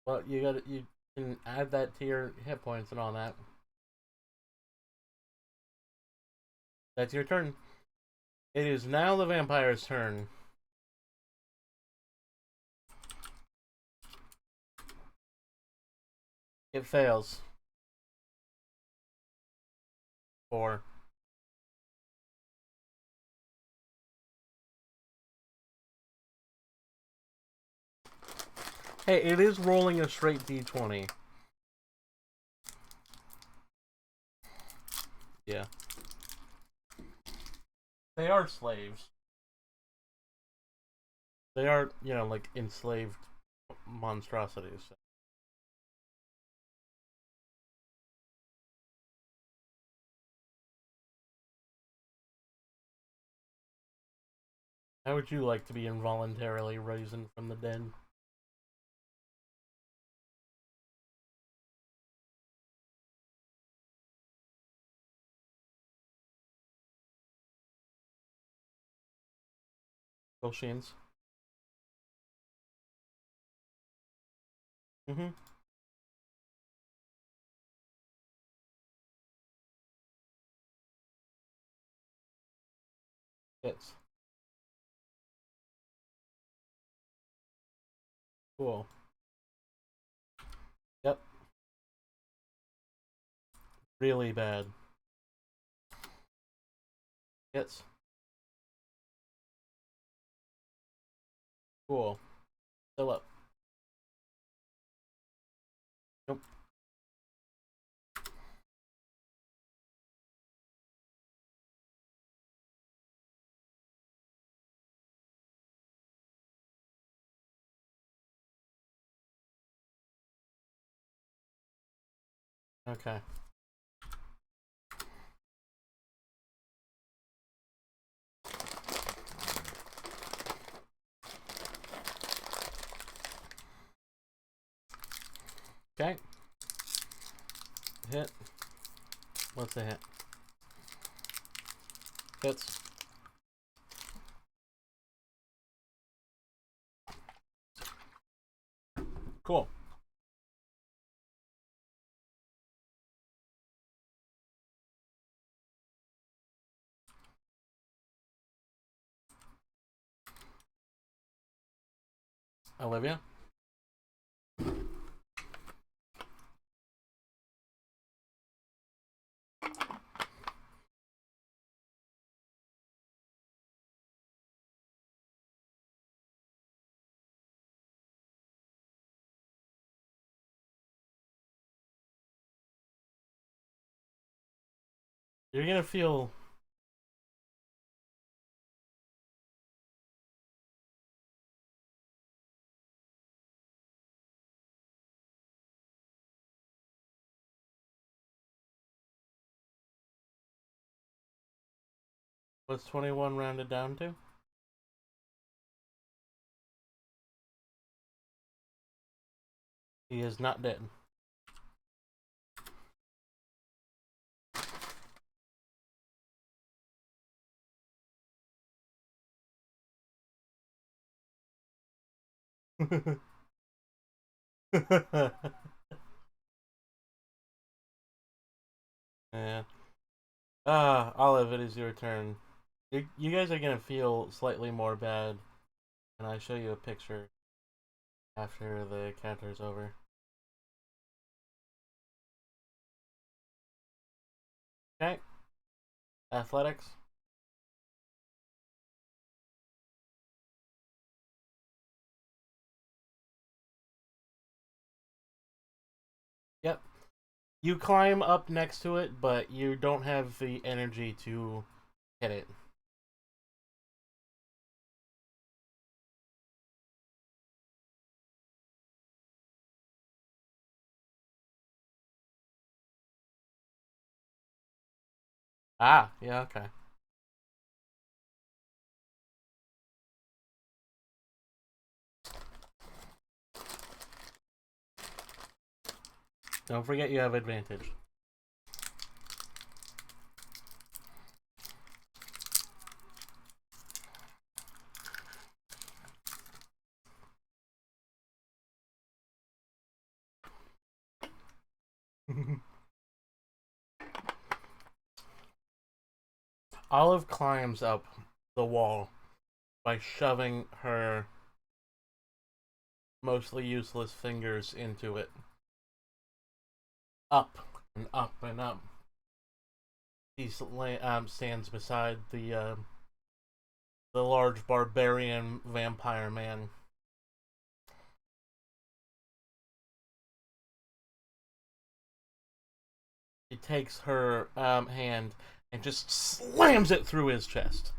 Well, you can add that to your hit points and all that. That's your turn. It is now the vampire's turn. It fails. 4. Hey, it is rolling a straight d20. Yeah. They are slaves. They are, like enslaved monstrosities. How would you like to be involuntarily risen from the dead? Gulshins? Mm-hmm. Yes. Cool. Yep. Really bad. Yes. Cool. Still up. Nope. Okay. Okay. Hit. What's a hit? Hits. Cool. Olivia? You're gonna feel... What's 21 rounded down to? He is not dead. Yeah. Olive, it is your turn. You guys are gonna feel slightly more bad, and I show you a picture after the counter's over. Okay. Athletics. Yep. You climb up next to it, but you don't have the energy to hit it. Ah, yeah, okay. Don't forget you have advantage. Olive climbs up the wall by shoving her mostly useless fingers into it. Up and up and up. He stands beside the large barbarian vampire man. He takes her hand and just slams it through his chest.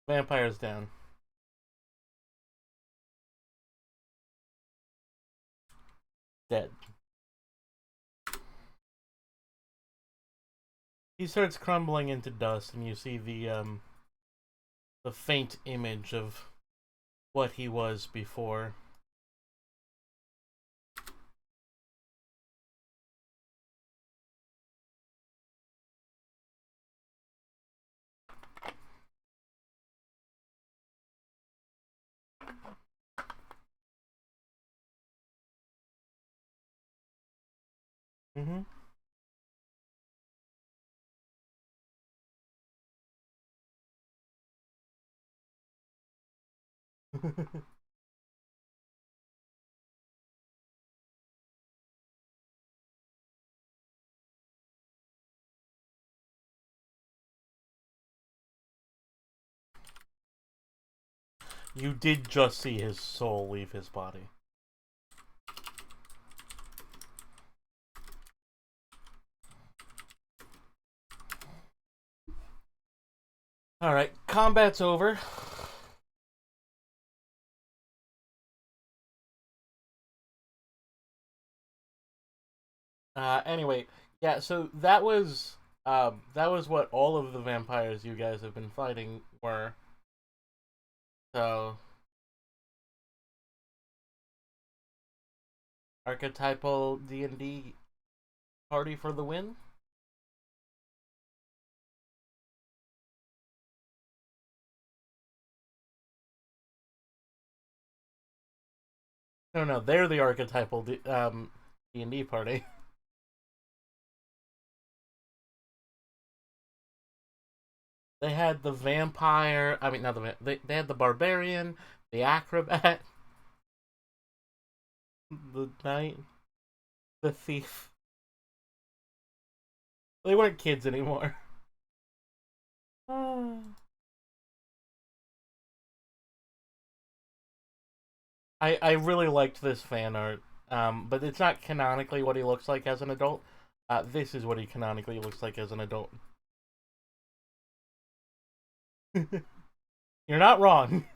Vampire's down. Dead. He starts crumbling into dust, and you see the faint image of what he was before. Mm-hmm. You did just see his soul leave his body. All right, combat's over. Anyway, yeah. So that was what all of the vampires you guys have been fighting were. So archetypal D&D party for the win. No, no, they're the archetypal D&D party. They had the vampire. I mean, not they had the barbarian, the acrobat, the knight, the thief. They weren't kids anymore. I really liked this fan art, but it's not canonically what he looks like as an adult. This is what he canonically looks like as an adult. You're not wrong.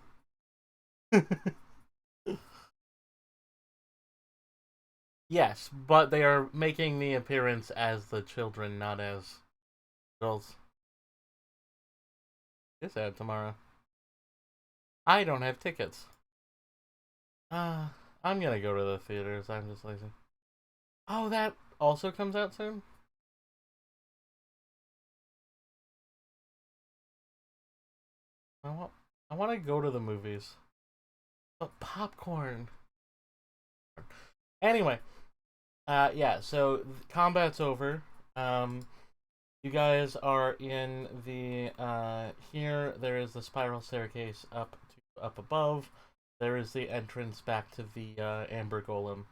Yes, but they are making the appearance as the children, not as adults. This out tomorrow. I don't have tickets. I'm gonna go to the theaters. I'm just lazy. Oh, that also comes out soon? I want I want to go to the movies. But popcorn. Anyway, yeah, so combat's over. Um, you guys are in the here there is the spiral staircase up above. There is the entrance back to the Amber Golem.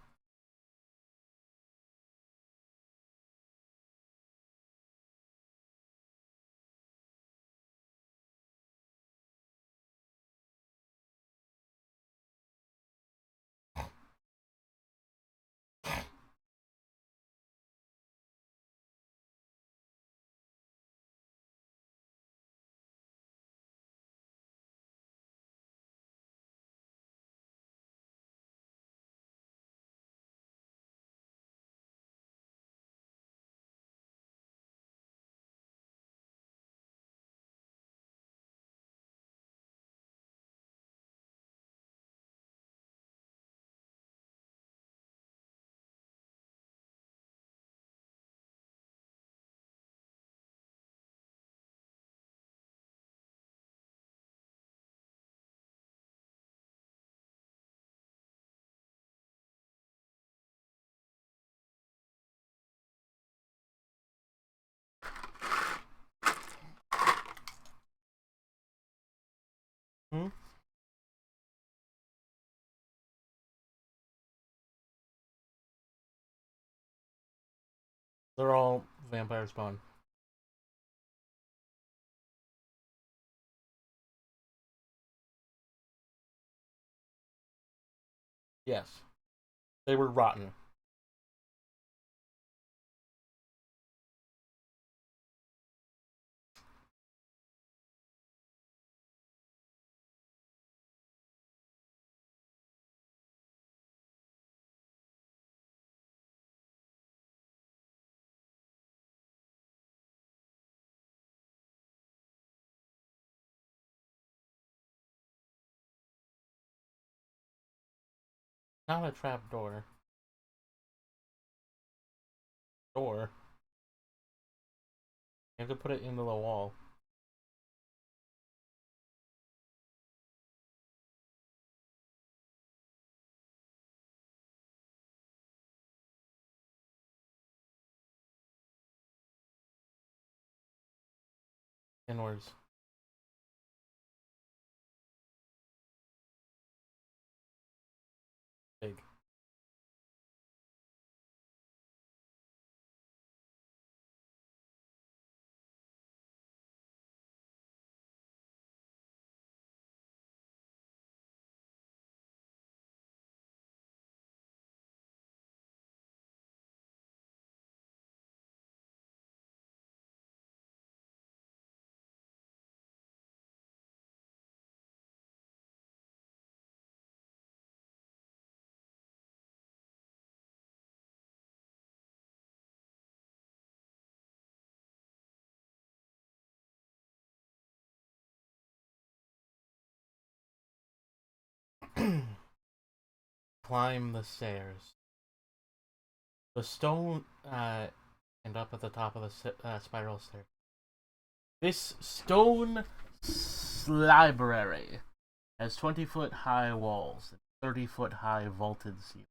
Hmm? They're all vampire spawn. Yes, they were rotten. Not a trap door. Door. You have to put it into the wall. Inwards. Big. climb the stairs. The stone, and up at the top of the spiral stair. This stone library has 20-foot high walls and 30-foot high vaulted ceiling.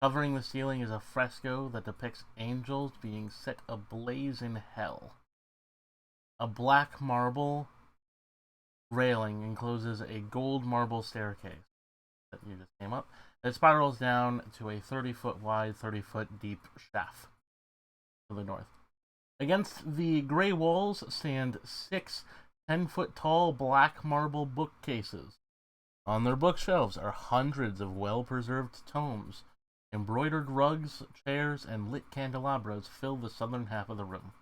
Covering the ceiling is a fresco that depicts angels being set ablaze in hell. A black marble railing encloses a gold marble staircase that you just came up. It spirals down to a 30-foot wide, 30-foot deep shaft to the north. Against the gray walls stand 6 10-foot tall black marble bookcases. On their bookshelves are hundreds of well-preserved tomes. Embroidered rugs, chairs, and lit candelabras fill the southern half of the room.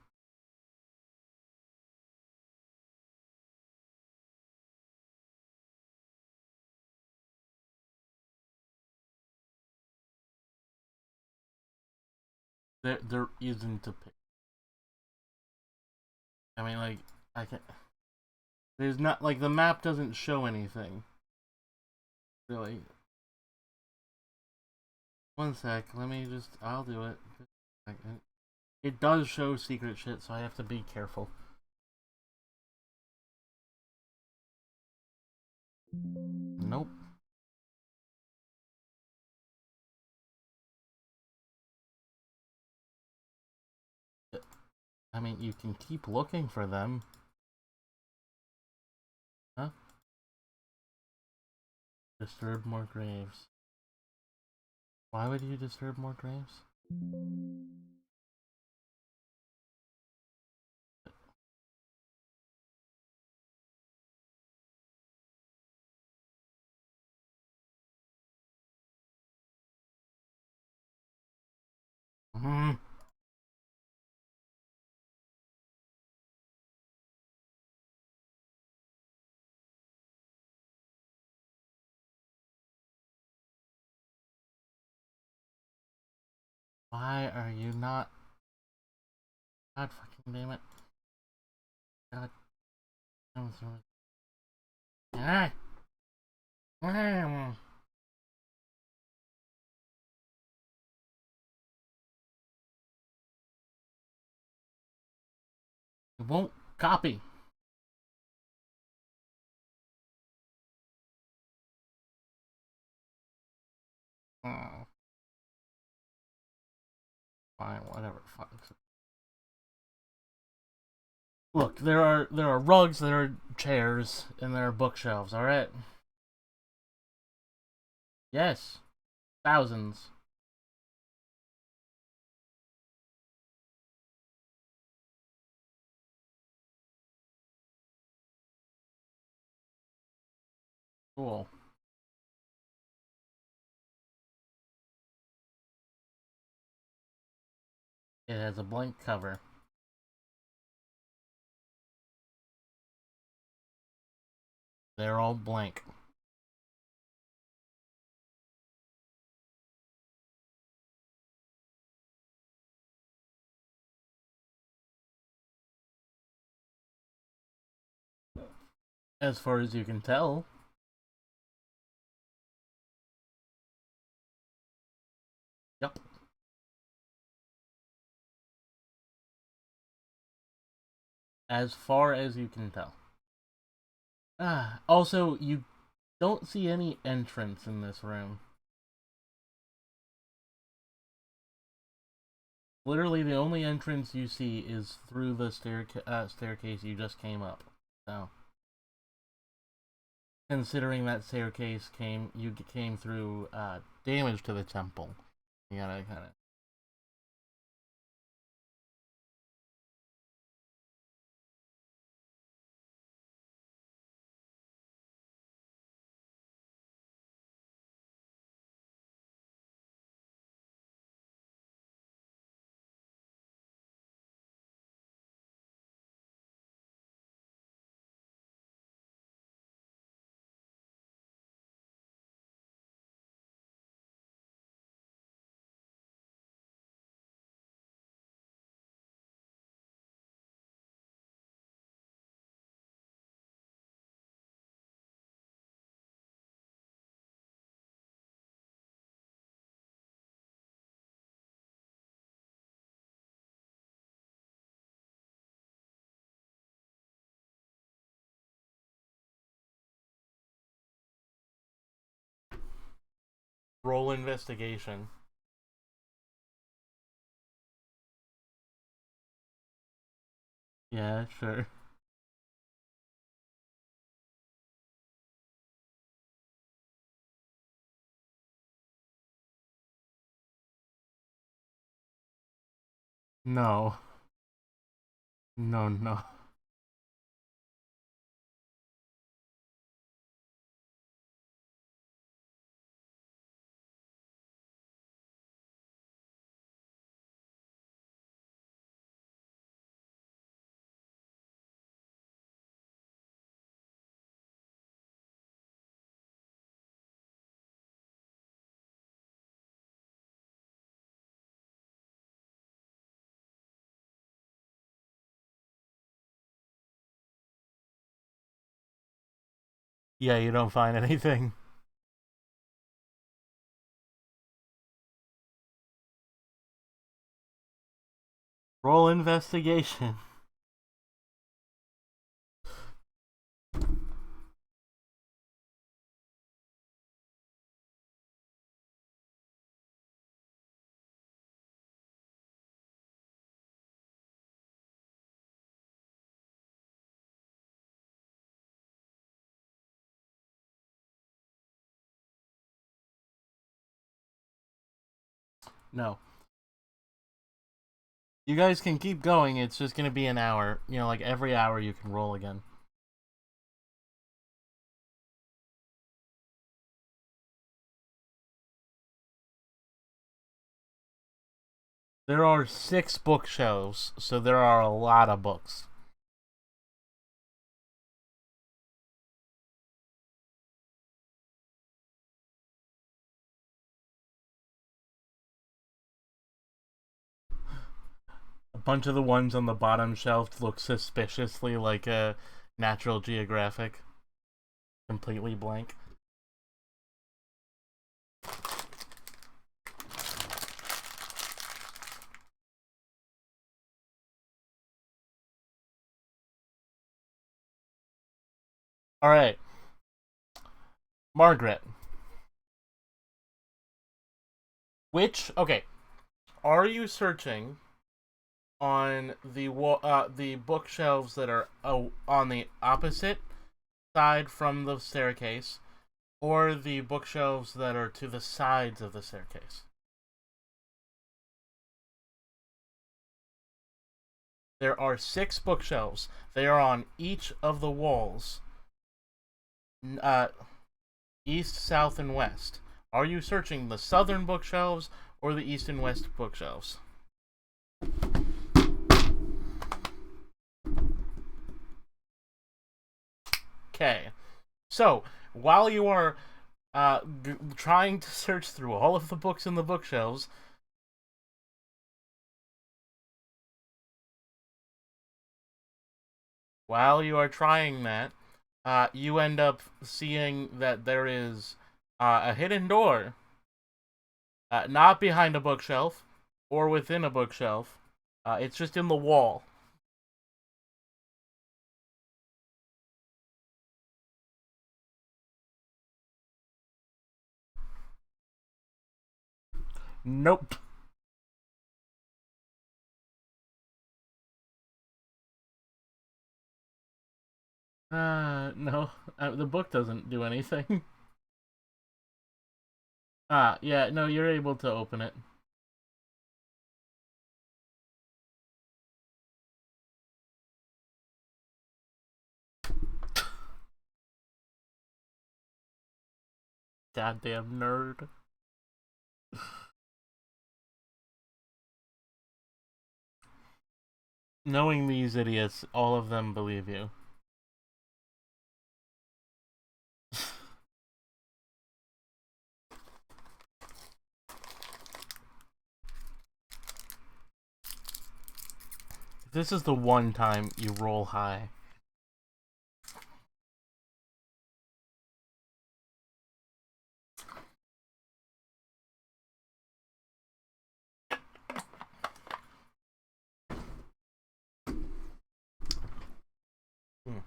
There isn't a pic. I mean, like, I can. There's not, like, the map doesn't show anything. Really. One sec, let me just. I'll do it. It does show secret shit, so I have to be careful. Nope. I mean, you can keep looking for them. Huh? Disturb more graves. Why would you disturb more graves? Hmm. Why are you not? God fucking damn it. God damn it. Ah! It won't copy. Oh. Fine, whatever. Fuck. Look, there are rugs, there are chairs, and there are bookshelves. All right. Yes, thousands. Cool. It has a blank cover. They're all blank. As far as you can tell. Yep. As far as you can tell. Also, you don't see any entrance in this room. Literally, the only entrance you see is through the staircase you just came up. So, considering that staircase you came through damage to the temple, you gotta kind of. Roll investigation. Yeah, sure. No. No, no. Yeah, you don't find anything. Roll investigation. No. You guys can keep going. It's just gonna be an hour. You know, like every hour you can roll again. There are 6 bookshelves, so there are a lot of books. A bunch of the ones on the bottom shelf look suspiciously like a Natural Geographic. Completely blank. Alright. Margaret. Okay. Are you searching on the bookshelves that are on the opposite side from the staircase, or the bookshelves that are to the sides of the staircase? There are 6 bookshelves. They are on each of the walls, uh, east, south, and west. Are you searching the southern bookshelves or the east and west bookshelves? Okay. So, while you are trying to search through all of the books in the bookshelves, while you are trying that, you end up seeing that there is a hidden door, not behind a bookshelf or within a bookshelf. It's just in the wall. Nope. No. The book doesn't do anything. Yeah, no, you're able to open it. Goddamn nerd. Knowing these idiots, all of them believe you. This is the one time you roll high. Hmm.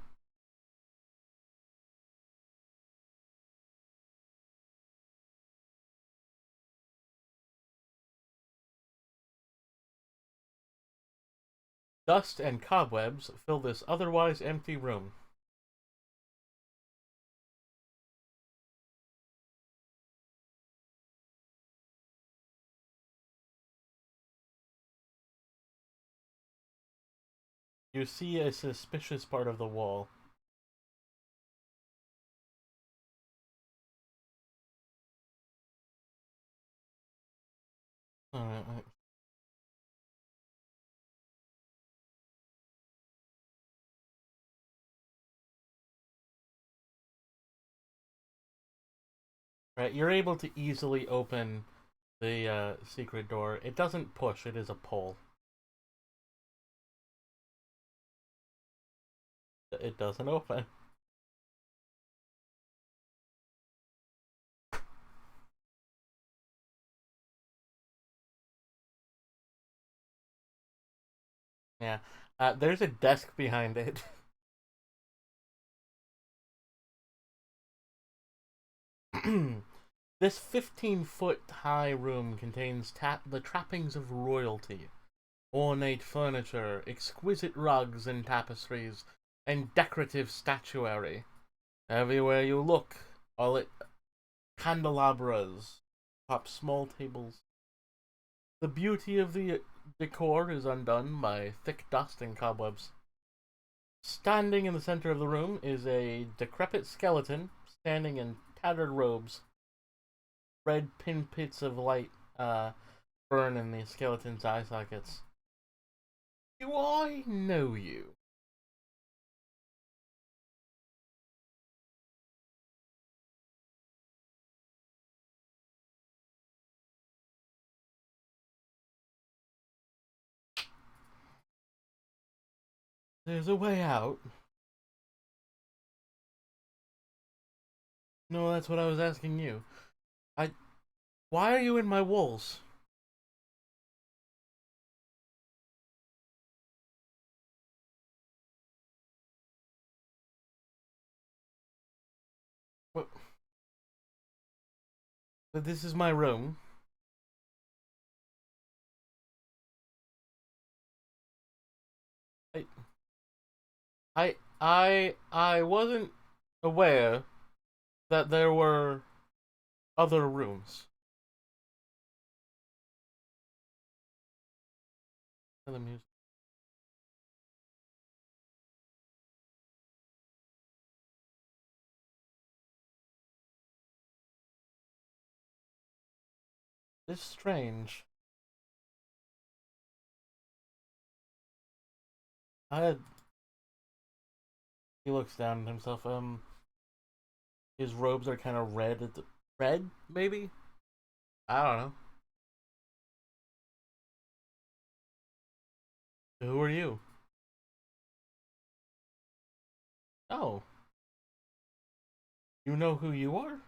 Dust and cobwebs fill this otherwise empty room. You see a suspicious part of the wall. Uh, right, you're able to easily open the secret door. It doesn't push; it is a pull. It doesn't open. Yeah, there's a desk behind it. This 15-foot high room contains the trappings of royalty: ornate furniture, exquisite rugs and tapestries, and decorative statuary. Everywhere you look are lit candelabras atop small tables. The beauty of the decor is undone by thick dust and cobwebs. Standing in the center of the room is a decrepit skeleton, standing in tattered robes. Red pinpricks of light burn in the skeleton's eye sockets. Do I know you? There's a way out. No, that's what I was asking you. I. Why are you in my walls? What? This is my room. I. I wasn't aware that there were other rooms. The music. It's strange. I. He looks down at himself. His robes are kind of red. Red, maybe. I don't know. Who are you? Oh, you know who you are?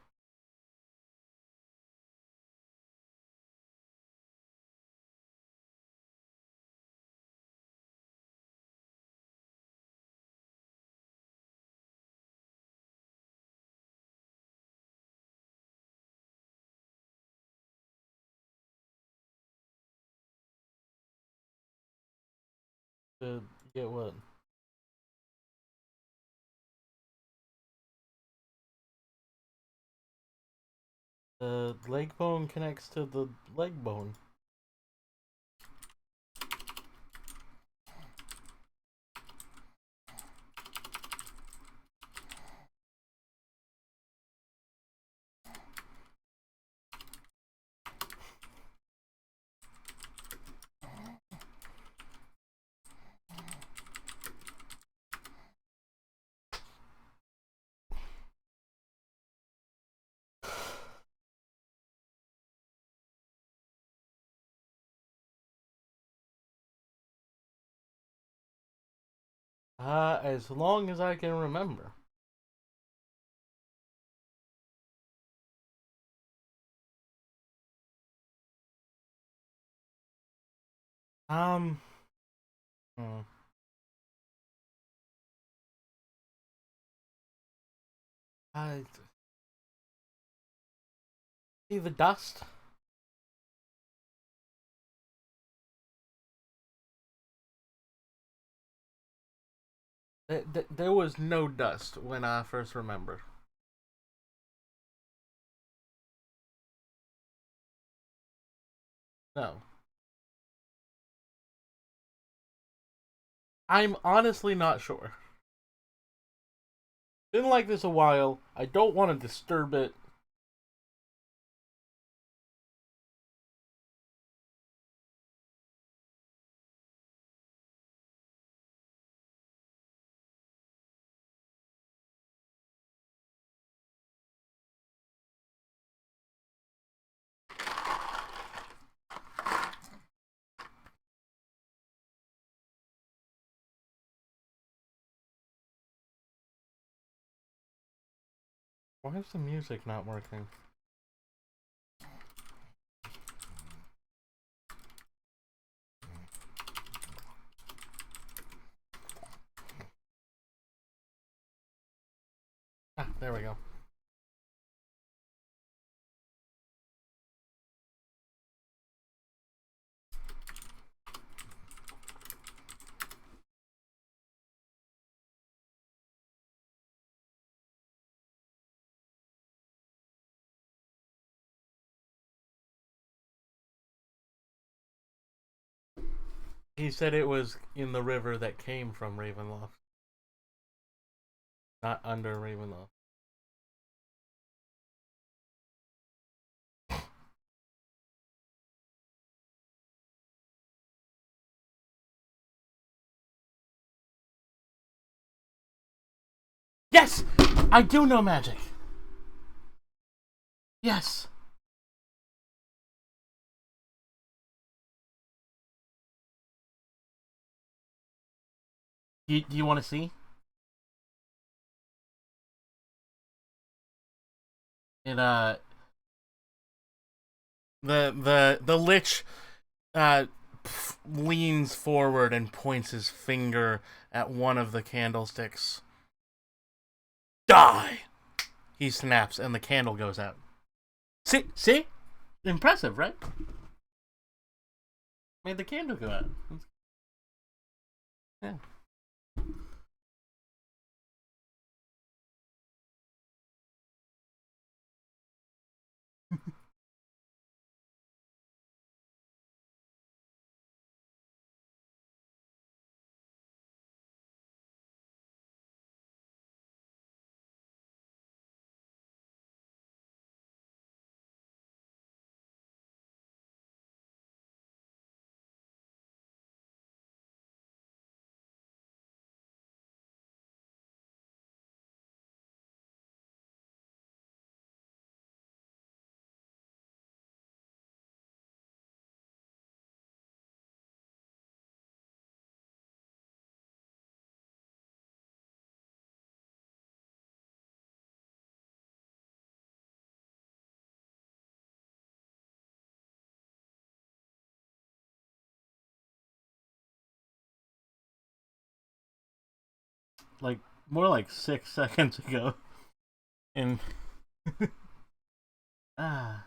To get what? The leg bone connects to the leg bone. As long as I can remember. Um, hmm. I see the dust. There was no dust when I first remember. No. I'm honestly not sure. Been like this a while. I don't want to disturb it. Why is the music not working? Ah, there we go. He said it was in the river that came from Ravenloft, not under Ravenloft. Yes! I do know magic! Yes! Do you want to see? It, the lich, uh, leans forward and points his finger at one of the candlesticks. Die! He snaps, and the candle goes out. See? Impressive, right? Made the candle go out. Yeah. Like, more like 6 seconds ago. And, ah.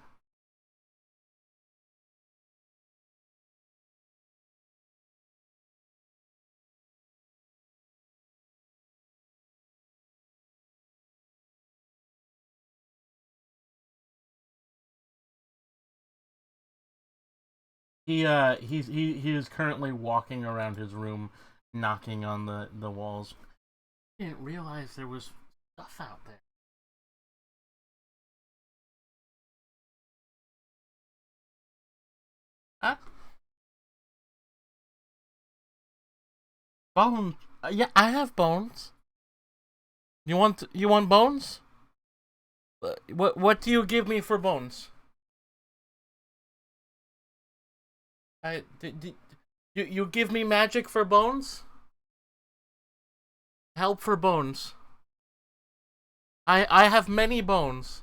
He is currently walking around his room, knocking on the walls. I didn't realize there was stuff out there. Huh? Bones? Yeah, I have bones. You want bones? What do you give me for bones? You give me magic for bones? Help for bones. I have many bones.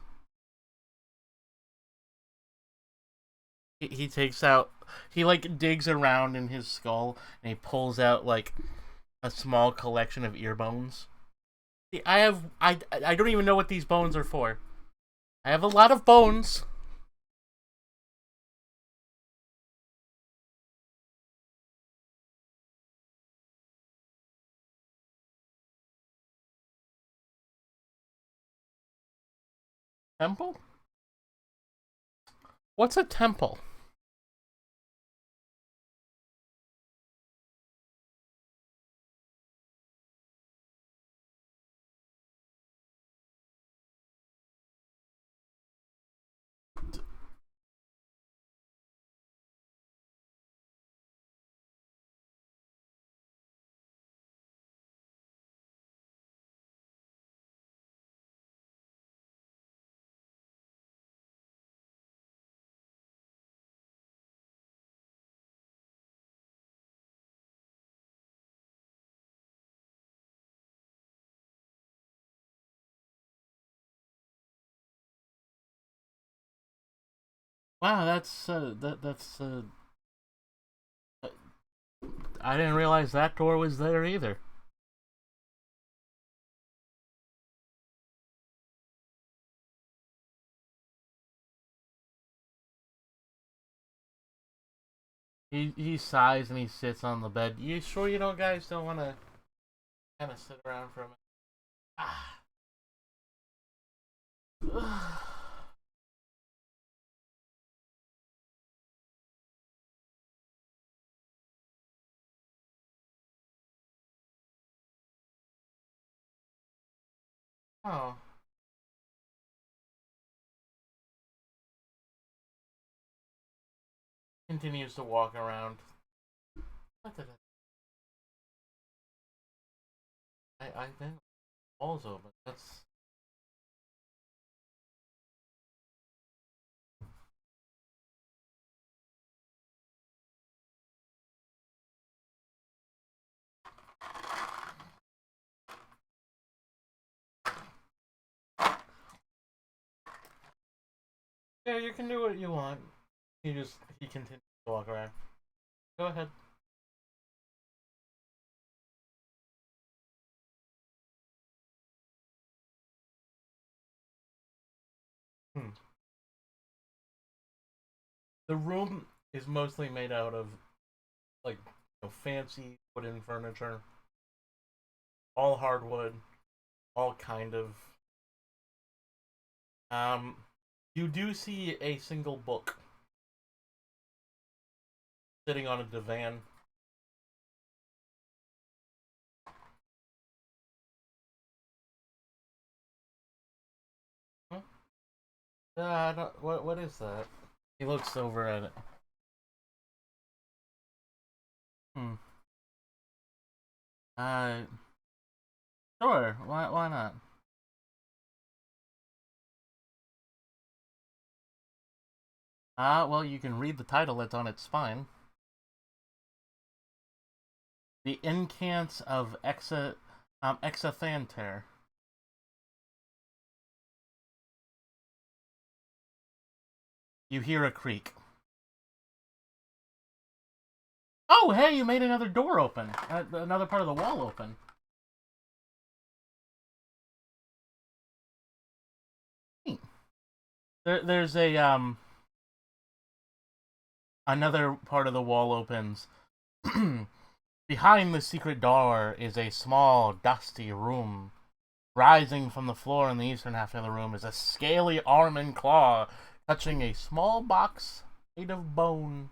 He takes out, he like digs around in his skull and he pulls out like a small collection of ear bones. I don't even know what these bones are for. I have a lot of bones. Temple? What's a temple? Wow, that's I didn't realize that door was there either. He sighs and he sits on the bed. You sure you don't guys don't want to kind of sit around for a minute? Ah. Oh, continues to walk around. What did I think walls open. That's yeah. You can do what you want. He continues to walk around. Go ahead. Hmm. The room is mostly made out of like fancy wooden furniture, all hardwood, all kind of. Um, you do see a single book sitting on a divan. Huh? What is that? He looks over at it. Hmm. Uh, sure. Why not? Well, you can read the title that's on its spine. The Incants of Exathanter. You hear a creak. Oh, hey, you made another door open. Another part of the wall open. There's a another part of the wall opens. Behind the secret door is a small, dusty room. Rising from the floor in the eastern half of the room is a scaly arm and claw touching a small box made of bone.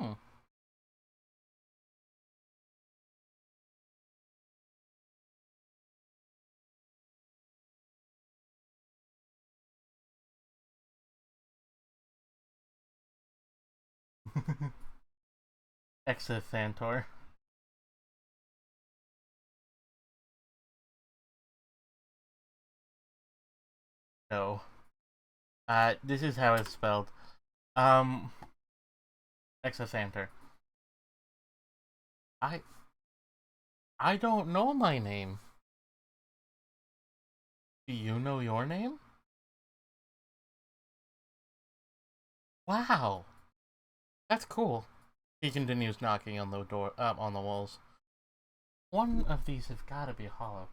Hmm. Exithantor. No. This is how it's spelled. Um, Exithantor. I I don't know my name. Do you know your name? Wow, that's cool. He continues knocking on the door, on the walls. One of these has got to be hollow.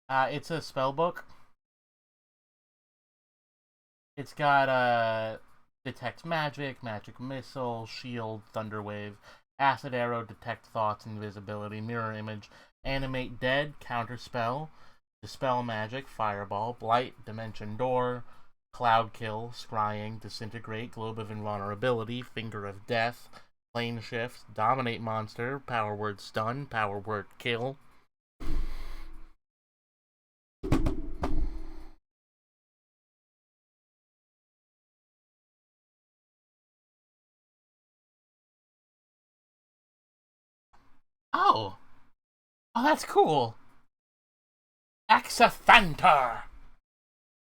It's a spell book. It's got Detect magic, magic missile, shield, thunderwave. Acid arrow, detect thoughts, invisibility, mirror image. Animate dead, counterspell. Dispel magic, fireball. Blight, dimension door. Cloud kill, scrying, disintegrate, globe of invulnerability, finger of death. Plane shift, dominate monster, power word stun, power word kill. Oh, oh, that's cool. Axathantar.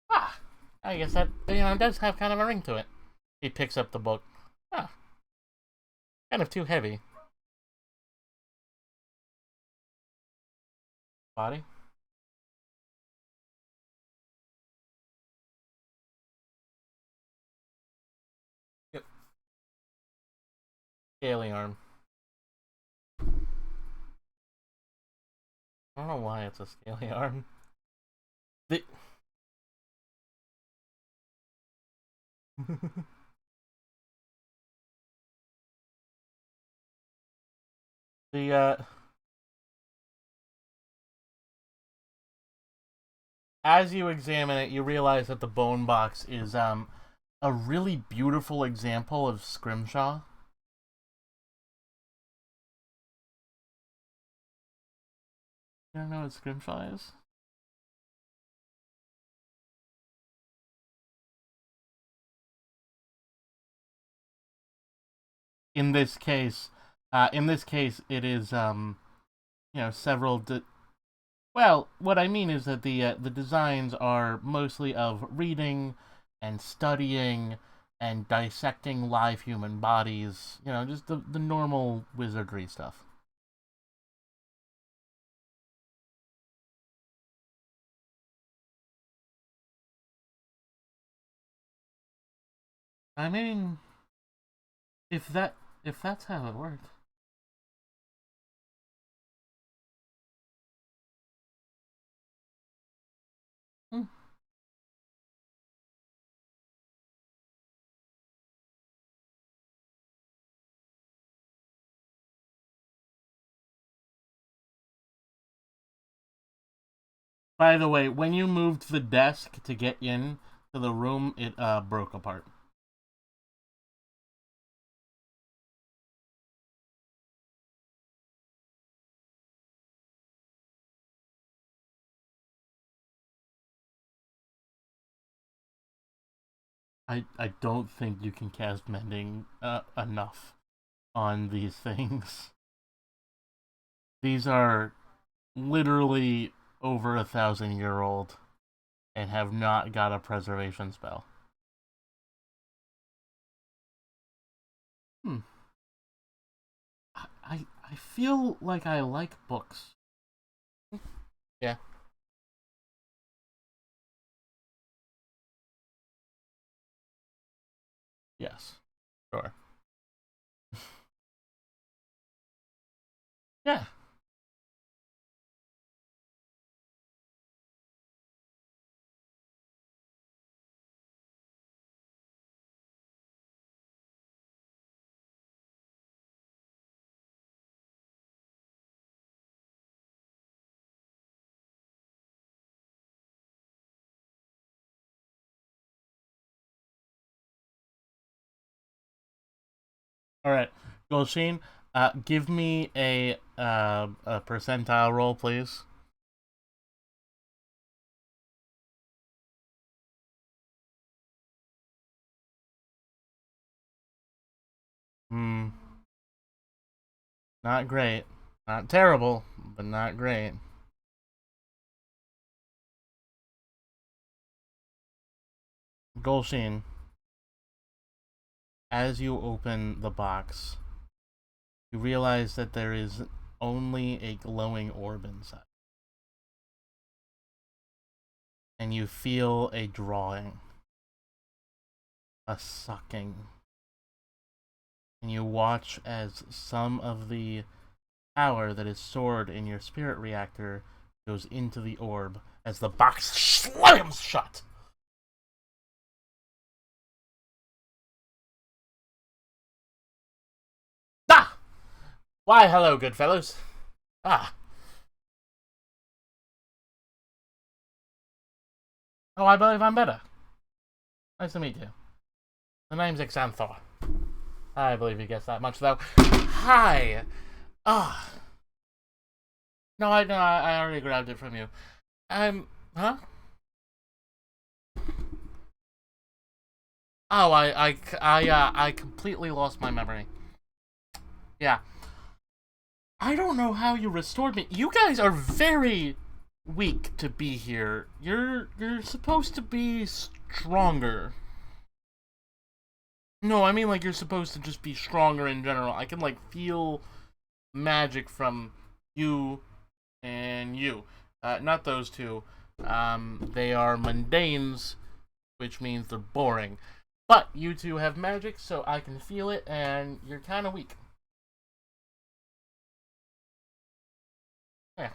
Ah, I guess that does have kind of a ring to it. He picks up the book. Ah, kind of too heavy. Body. Yep. Scaly arm. I don't know why it's a scaly arm. The the as you examine it, you realize that the bone box is a really beautiful example of scrimshaw. You don't know what scrimshaw is? In this case, it is several. Well, what I mean is that the designs are mostly of reading and studying and dissecting live human bodies. Just the normal wizardry stuff. I mean, if that's how it worked. Hmm. By the way, when you moved the desk to get in to the room, it broke apart. I don't think you can cast mending enough on these things. These are literally over 1,000-year old and have not got a preservation spell. Hmm. I feel like I like books. Yeah. Yes. Sure. Yeah. All right. Golsheen, give me a percentile roll, please. Hmm. Not great. Not terrible, but not great. Golsheen, as you open the box, you realize that there is only a glowing orb inside. And you feel a drawing, a sucking. And you watch as some of the power that is stored in your spirit reactor goes into the orb as the box slams shut. Why, hello, good fellows. Ah. Oh, I believe I'm better. Nice to meet you. The name's Xanthor. I believe you guessed that much, though. Hi. Ah. No, I already grabbed it from you. Huh? Oh, I completely lost my memory. Yeah. I don't know how you restored me. You guys are very weak to be here. You're supposed to be stronger. No, I mean like you're supposed to just be stronger in general. I can like feel magic from you and you. Not those two. They are mundanes, which means they're boring. But you two have magic, so I can feel it, and you're kind of weak. Yeah.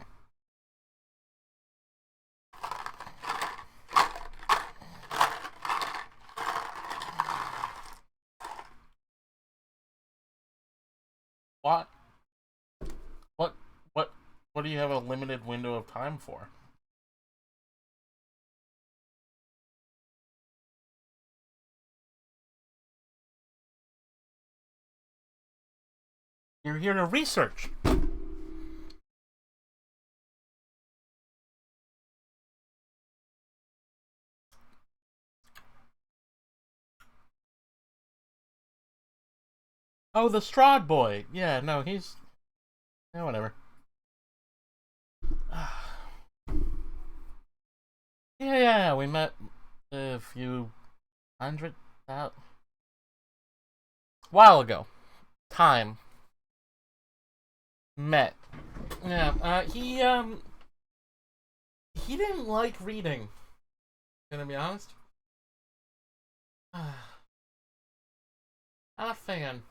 What? What? What? What do you have a limited window of time for? You're here to research. Oh, the Strahd boy. Yeah, no, he's. Yeah, whatever. Yeah, we met a few hundred while ago. Time met. Yeah, he didn't like reading. Gonna be honest. Not a fan.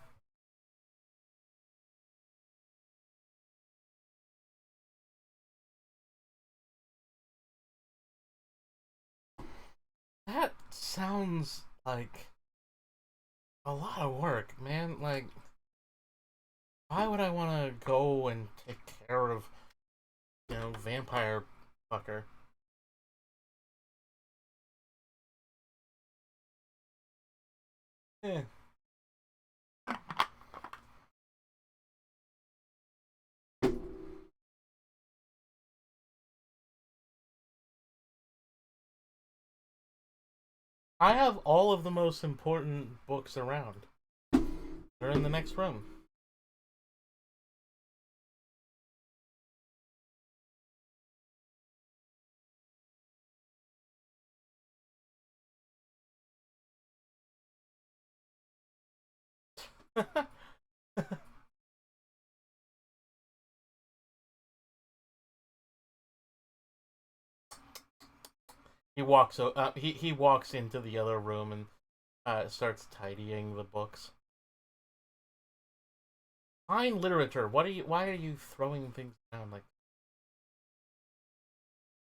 That sounds like a lot of work, man. Like, why would I want to go and take care of, vampire fucker? Eh. I have all of the most important books around. They're in the next room. he walks into the other room and starts tidying the books. Fine literature. Why are you throwing things down like?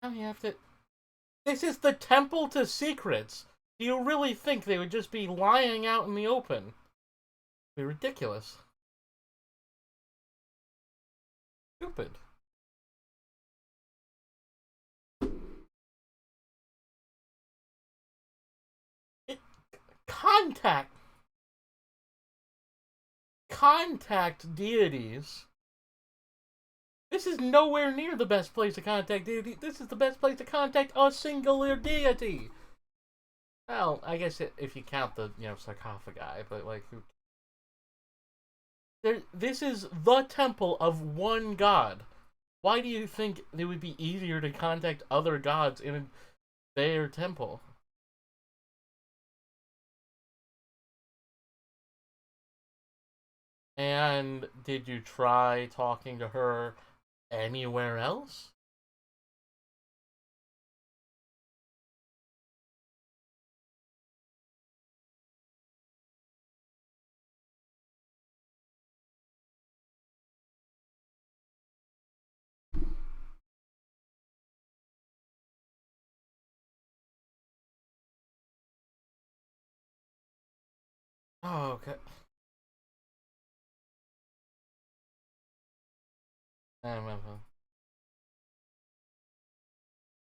Now you have to. This is the temple to secrets. Do you really think they would just be lying out in the open? It'd be ridiculous. Stupid. It, contact contact deities. This is nowhere near the best place to contact deity. This is the best place to contact a singular deity. Well, I guess if you count the sarcophagi, but like who? This is the temple of one god. Why do you think it would be easier to contact other gods in their temple? And did you try talking to her anywhere else? Oh, okay. I remember.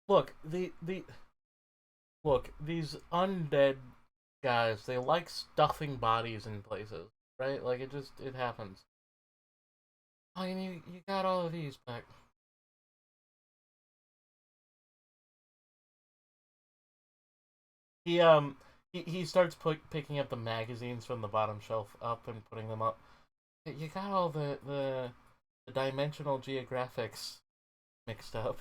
Look, the look, these undead guys, they like stuffing bodies in places, right? Like it happens. Oh, and you got all of these back. He he starts picking up the magazines from the bottom shelf up and putting them up. You got all the dimensional geographics mixed up.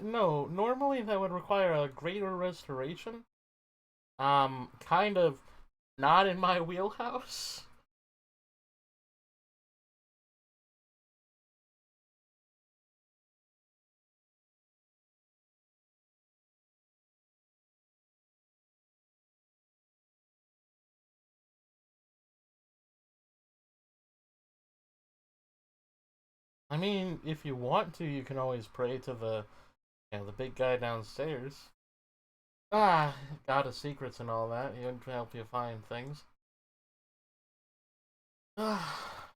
No. Normally that would require a greater restoration. Kind of not in my wheelhouse. I mean, if you want to, you can always pray to the big guy downstairs. Ah, God of secrets and all that. He would help you find things. Ah,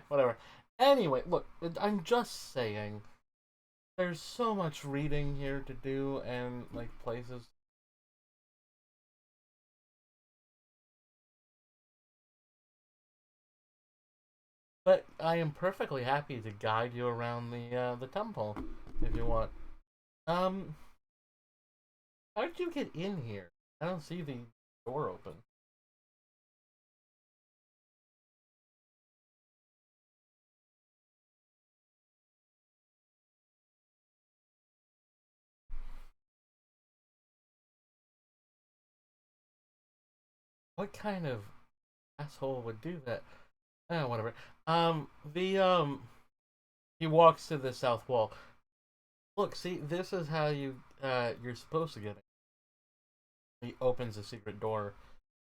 whatever. Anyway, look, I'm just saying. There's so much reading here to do and like places. But I am perfectly happy to guide you around the temple if you want. Um, how did you get in here? I don't see the door open. What kind of asshole would do that? Whatever. The he walks to the south wall. Look, see, this is how you're supposed to get it. He opens a secret door,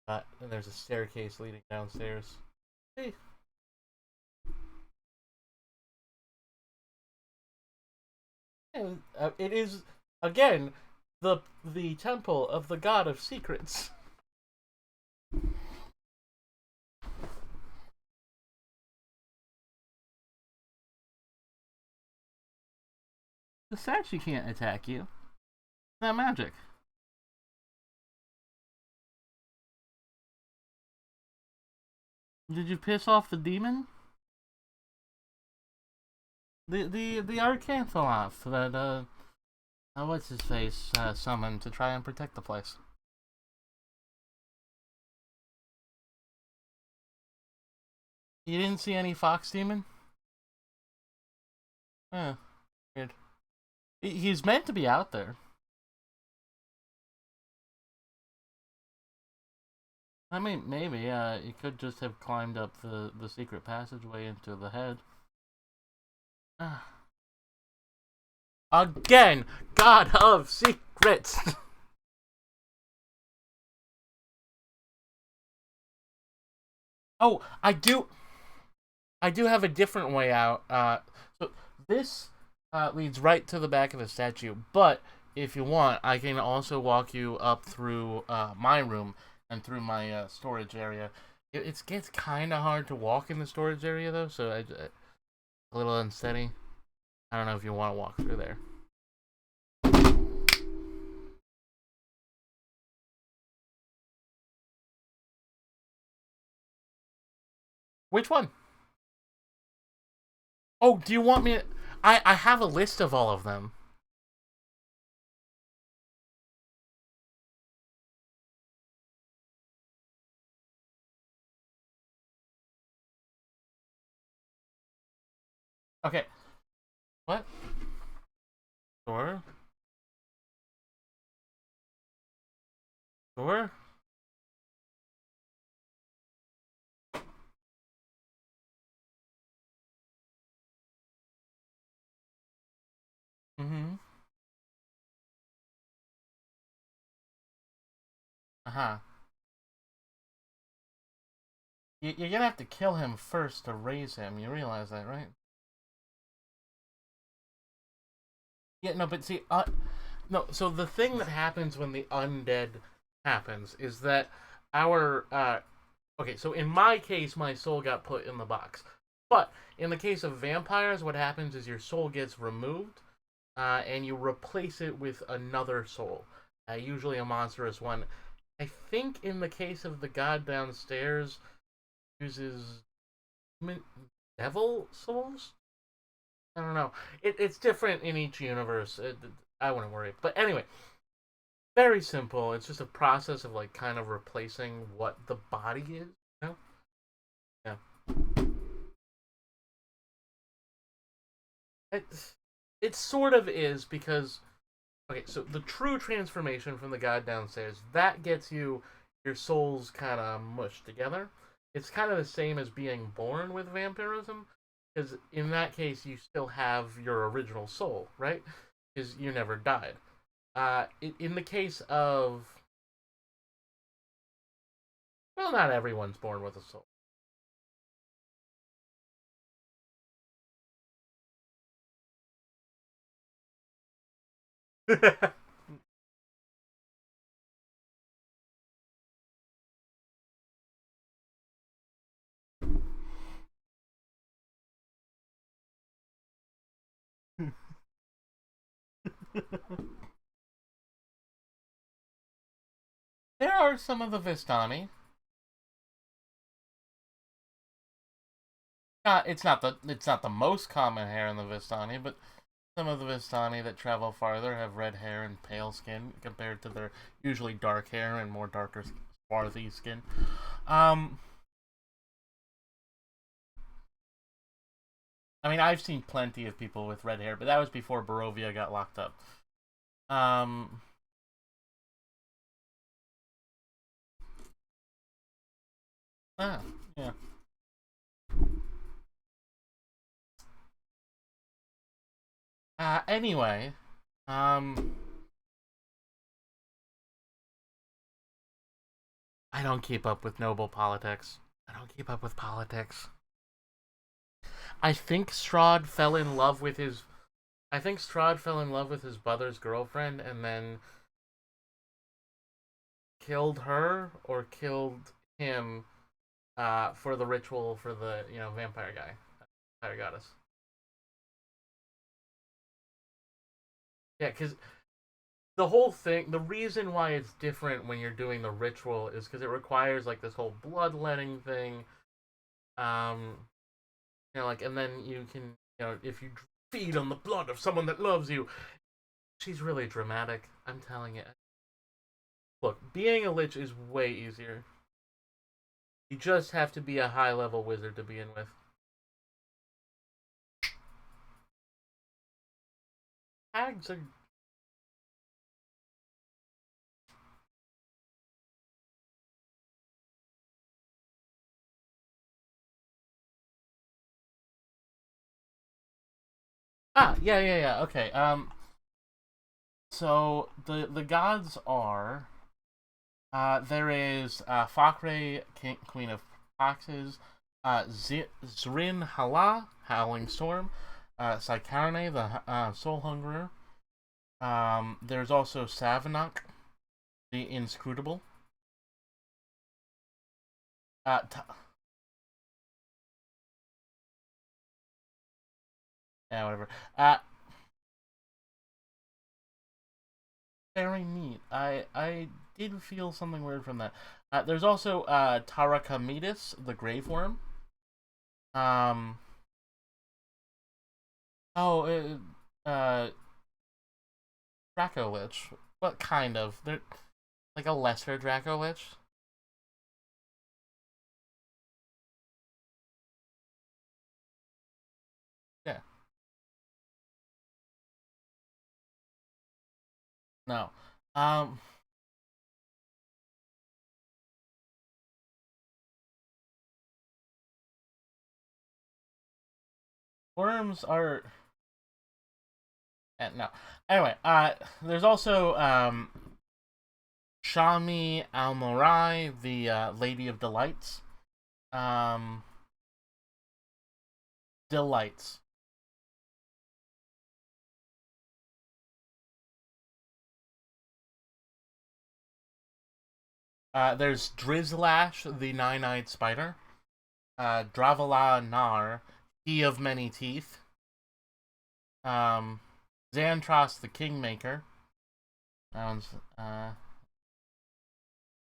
and there's a staircase leading downstairs. Hey, and, it is again the temple of the god of secrets. The statue can't attack you. That magic. Did you piss off the demon? The Arcanthaloph that what's his face summoned to try and protect the place. You didn't see any fox demon? Huh, weird. He's meant to be out there. I mean, maybe. He could just have climbed up the secret passageway into the head. Again, God of Secrets. Oh, I do have a different way out. So this leads right to the back of the statue. But if you want, I can also walk you up through my room and through my storage area. It gets kind of hard to walk in the storage area though, so a little unsteady. I don't know if you want to walk through there. Which one? Oh, do you want me? I have a list of all of them. Okay. What? Sure. Sure. Mm-hmm. Uh huh. You're gonna have to kill him first to raise him. You realize that, right? Yeah, no, but see, no. So the thing that happens when the undead happens is that our okay. So in my case, my soul got put in the box, but in the case of vampires, what happens is your soul gets removed, and you replace it with another soul, usually a monstrous one. I think in the case of the god downstairs, uses devil souls. I don't know. It's different in each universe. I wouldn't worry. But anyway, very simple. It's just a process of like kind of replacing what the body is. You know? Yeah. It, it sort of is because okay, so the true transformation from the god downstairs that gets you your souls kind of mushed together. It's kind of the same as being born with vampirism, because in that case you still have your original soul, right? Because you never died. In the case of well, not everyone's born with a soul. There are some of the Vistani. It's not the most common hair in the Vistani, but some of the Vistani that travel farther have red hair and pale skin compared to their usually dark hair and more darker, swarthy skin. Um, I mean, I've seen plenty of people with red hair, but that was before Barovia got locked up. Um, yeah. Anyway, um, I don't keep up with noble politics. I don't keep up with politics. I think Strahd fell in love with his. I think Strahd fell in love with his brother's girlfriend and then killed her or killed him for the ritual for the vampire guy, vampire goddess. Yeah, because the whole thing, the reason why it's different when you're doing the ritual is because it requires like this whole bloodletting thing. Um, like, and then you can, if you feed on the blood of someone that loves you, she's really dramatic. I'm telling you. Look, being a lich is way easier. You just have to be a high level wizard to begin with. Hags are. Yeah, yeah, yeah. Okay. So the gods are there is Fakre, Queen of Foxes, Zrin Hala, Howling Storm, Sykarne, the Soul Hungerer. There's also Savanok, the Inscrutable. T- yeah, whatever. Very neat. I did feel something weird from that. There's also Tarakamitis, the Grave Worm. Um. Oh, Draco Lich. What kind of? They're like a lesser Draco Lich. Yeah. No. Um. Worms are. No. Anyway. There's also Shami Almorai, the Lady of Delights. Um, delights. There's Drizlash, the nine-eyed spider. Dravala Nar, he of many teeth. Um, Xantros, the kingmaker. That one's,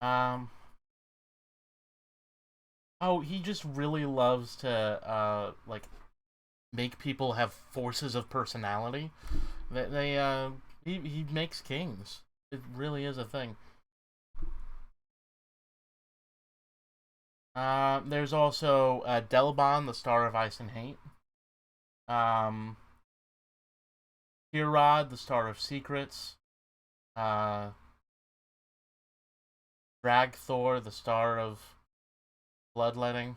um, oh, he just really loves to, like, make people have forces of personality. He makes kings. It really is a thing. There's also Delbon, the Star of Ice and Hate. Um, Hirod, the Star of Secrets. Uh, Dragthor, the Star of Bloodletting.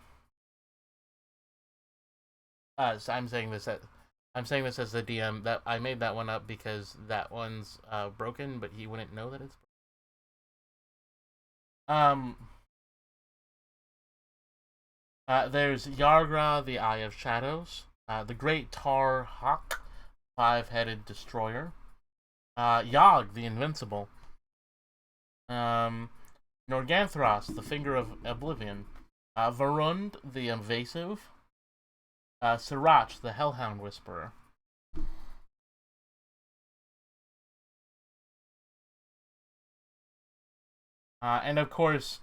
So I'm saying this as the DM that I made that one up because that one's broken, but he wouldn't know that it's. Um, there's Yargra, the Eye of Shadows. The Great Tar Hawk, five-headed destroyer. Yogg, the Invincible. Um, Norganthros, the Finger of Oblivion. Varund, the Invasive. Sirach, the Hellhound Whisperer. Uh, and of course,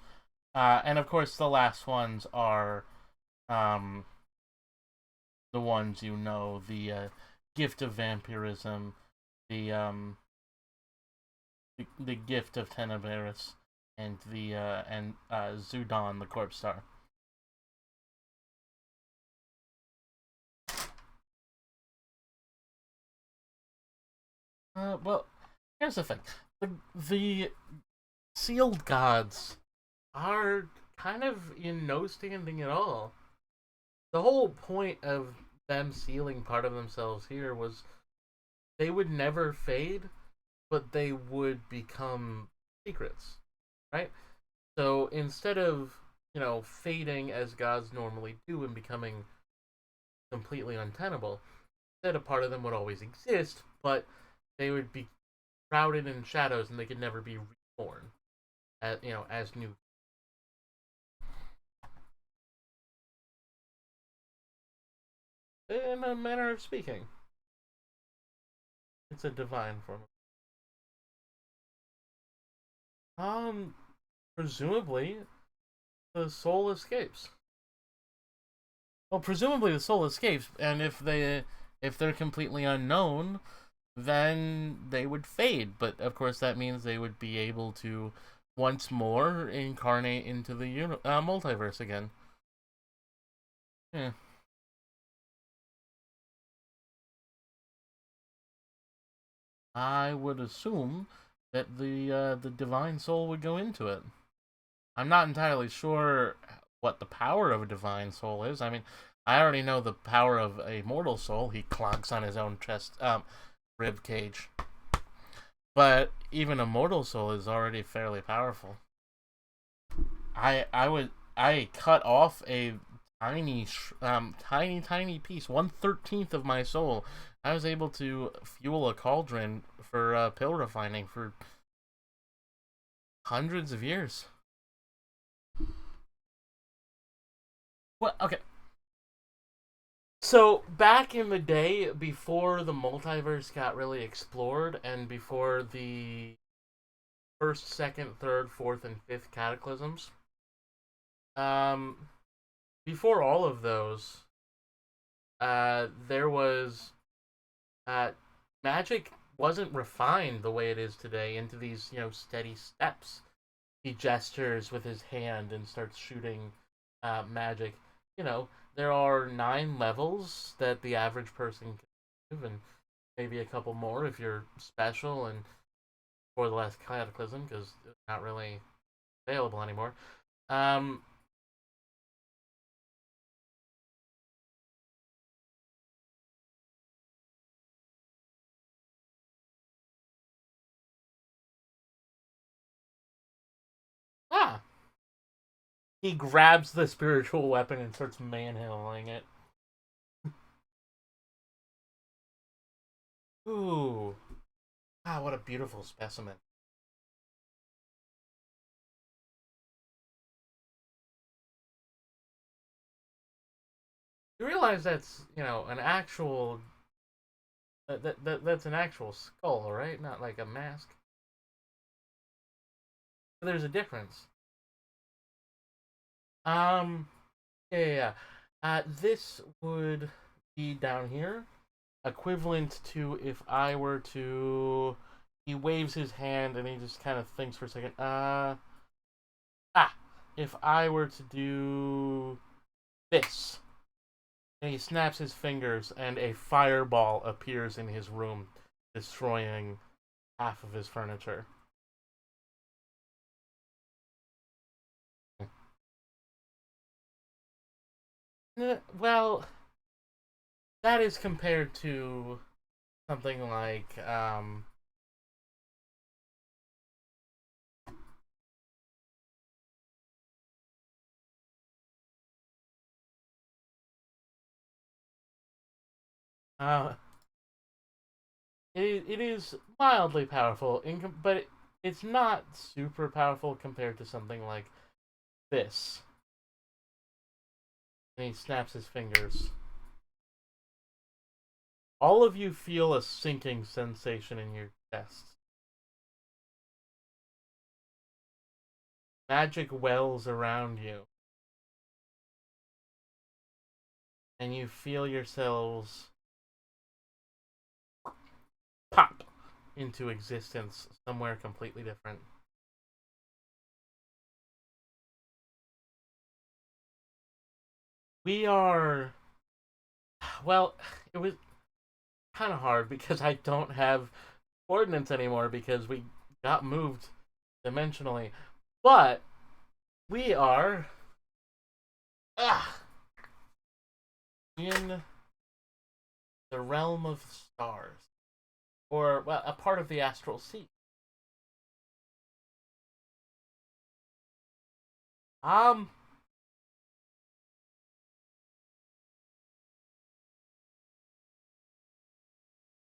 the last ones are um, the ones you know: the Gift of Vampirism, the the Gift of Tenebraris, and the Zudon, the Corpse Star. Well, here's the thing: the sealed gods are kind of in no standing at all. The whole point of them sealing part of themselves here was they would never fade, but they would become secrets, right? So instead of, fading as gods normally do and becoming completely untenable, instead a part of them would always exist, but they would be shrouded in shadows and they could never be reborn as new. In a manner of speaking, it's a divine form. Um, presumably the soul escapes. Well, presumably the soul escapes, and if they're completely unknown, then they would fade. But of course, that means they would be able to once more incarnate into the multiverse again. Yeah. I would assume that the divine soul would go into it. I'm not entirely sure what the power of a divine soul is. I mean, I already know the power of a mortal soul. He clogs on his own chest, rib cage. But even a mortal soul is already fairly powerful. I cut off a tiny piece, 1/13 of my soul. I was able to fuel a cauldron for pill refining for hundreds of years. Well, okay. So back in the day, before the multiverse got really explored, and before the first, second, third, fourth, and fifth cataclysms, um, before all of those, there was uh, magic wasn't refined the way it is today into these steady steps. He gestures with his hand and starts shooting magic. There are 9 levels that the average person can move, and maybe a couple more if you're special and for the last cataclysm because it's not really available anymore. Um, ah, He grabs the spiritual weapon and starts manhandling it. Ooh. Ah, what a beautiful specimen. You realize that's, an actual that's an actual skull, right? Not like a mask. There's a difference. Um, yeah. This would be down here, equivalent to if I were to. He waves his hand and he just kind of thinks for a second. If I were to do this, and he snaps his fingers, and a fireball appears in his room, destroying half of his furniture. Well, that is compared to something like uh it is mildly powerful but it's not super powerful compared to something like this. And he snaps his fingers. All of you feel a sinking sensation in your chest. Magic wells around you, and you feel yourselves pop into existence somewhere completely different. We are. Well, it was kind of hard because I don't have coordinates anymore because we got moved dimensionally. But we are ah, in the realm of stars, or, well, a part of the astral sea. Um,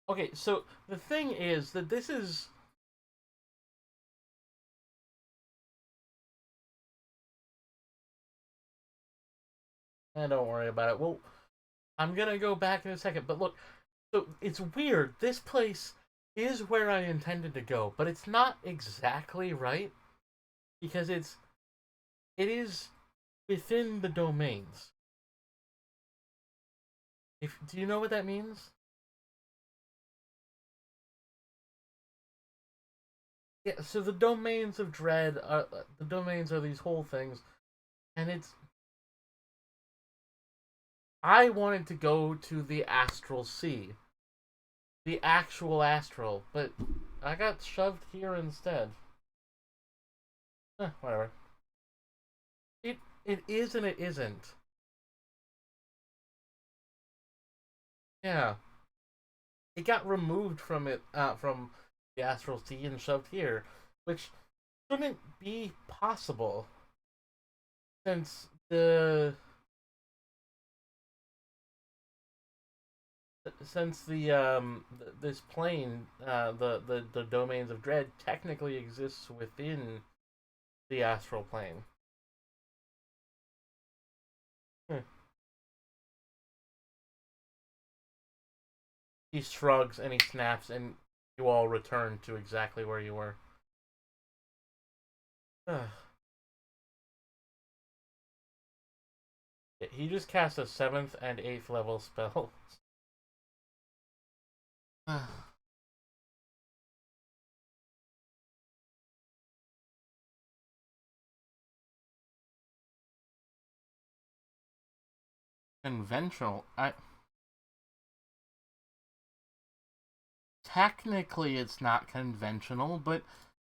okay, so the thing is that this is. Don't worry about it. Well, I'm gonna go back in a second, but look, so it's weird. This place is where I intended to go, but it's not exactly right because it is within the domains. If Do you know what that means? Yeah, so the domains of dread are the domains are these whole things, and it's I wanted to go to the astral sea, the actual astral, but I got shoved here instead. Whatever. It is and it isn't. Yeah, it got removed from the astral sea and shoved here, which shouldn't be possible since this plane, the domains of dread technically exists within the astral plane. Hmm. He shrugs and he snaps, and you all return to exactly where you were. He just cast a seventh and eighth level spell. Conventional. I Technically it's not conventional, but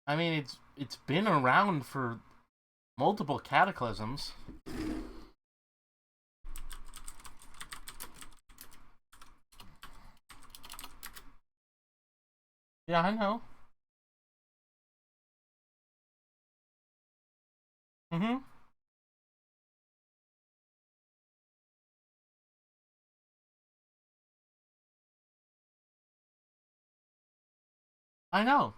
I mean it's been around for multiple cataclysms. Yeah, I know. Mm-hmm. I know.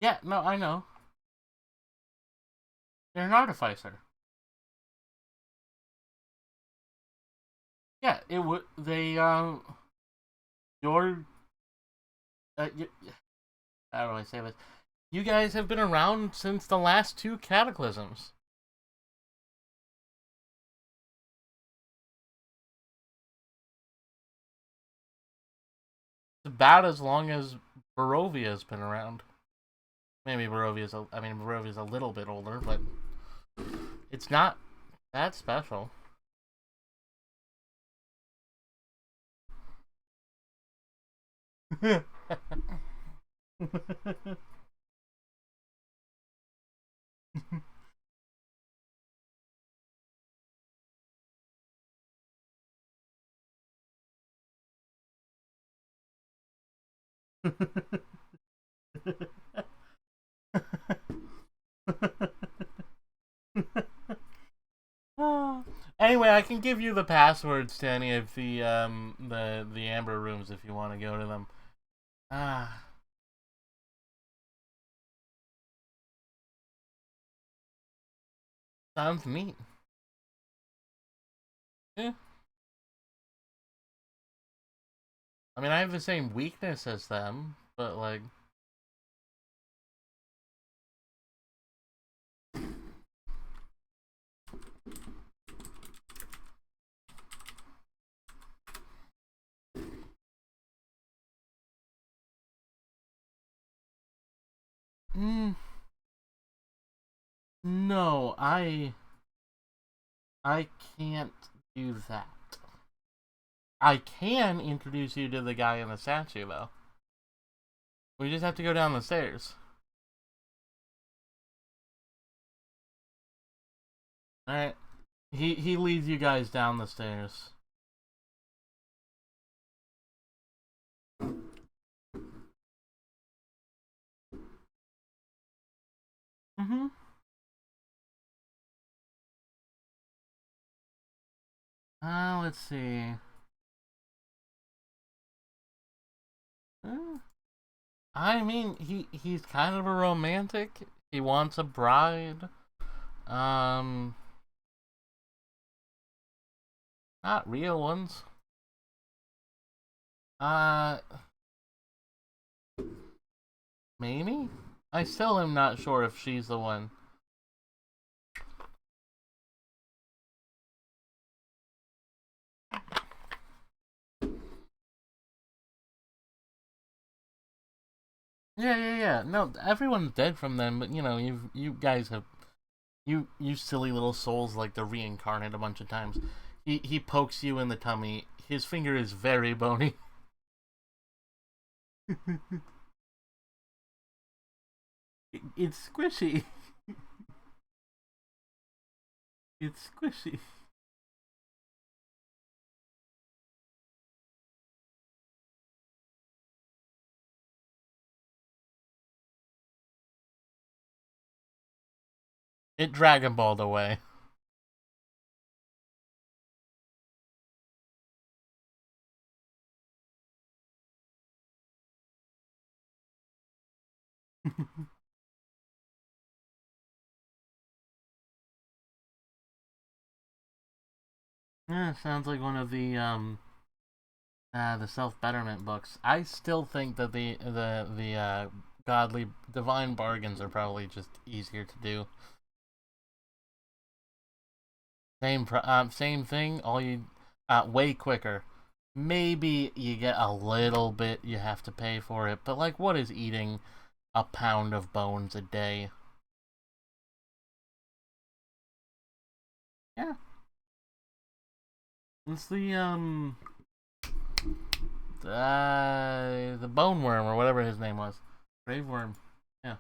Yeah, no, I know. They're an artificer. Yeah, it would. They your y how do I say this? You guys have been around since the last two cataclysms. It's about as long as Barovia's been around. Maybe Barovia's a little bit older, but it's not that special. Anyway, I can give you the passwords to any of the amber rooms if you want to go to them. Ah, sounds neat. Yeah. I mean, I have the same weakness as them, but like, mm, no, I can't do that. I can introduce you to the guy in the statue, though. We just have to go down the stairs. All right. He leads you guys down the stairs. Mm-hmm. Let's see. Uh, I mean, he's kind of a romantic. He wants a bride. Um, not real ones. Uh, maybe. I still am not sure if she's the one. Yeah. No, everyone's dead from them, but you guys have you silly little souls like to reincarnate a bunch of times. He pokes you in the tummy. His finger is very bony. It's squishy. It's squishy. It Dragon Balled away. Yeah, sounds like one of the self betterment books. I still think that the godly divine bargains are probably just easier to do. Same thing. All you way quicker. Maybe you get a little bit. You have to pay for it, but like, what is eating a pound of bones a day? Yeah, it's the bone worm or whatever his name was, grave worm. Yeah.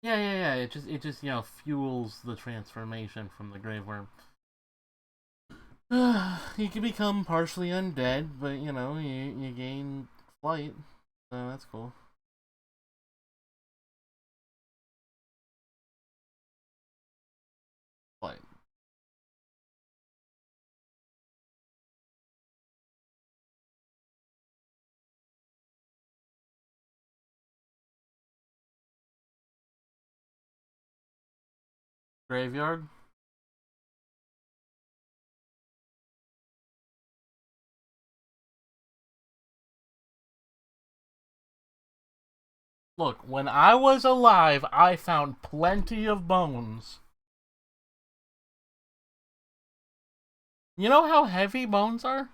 Yeah. It just fuels the transformation from the grave worm. You can become partially undead, but you gain flight, so that's cool. Flight. Graveyard? Look, when I was alive, I found plenty of bones. You know how heavy bones are?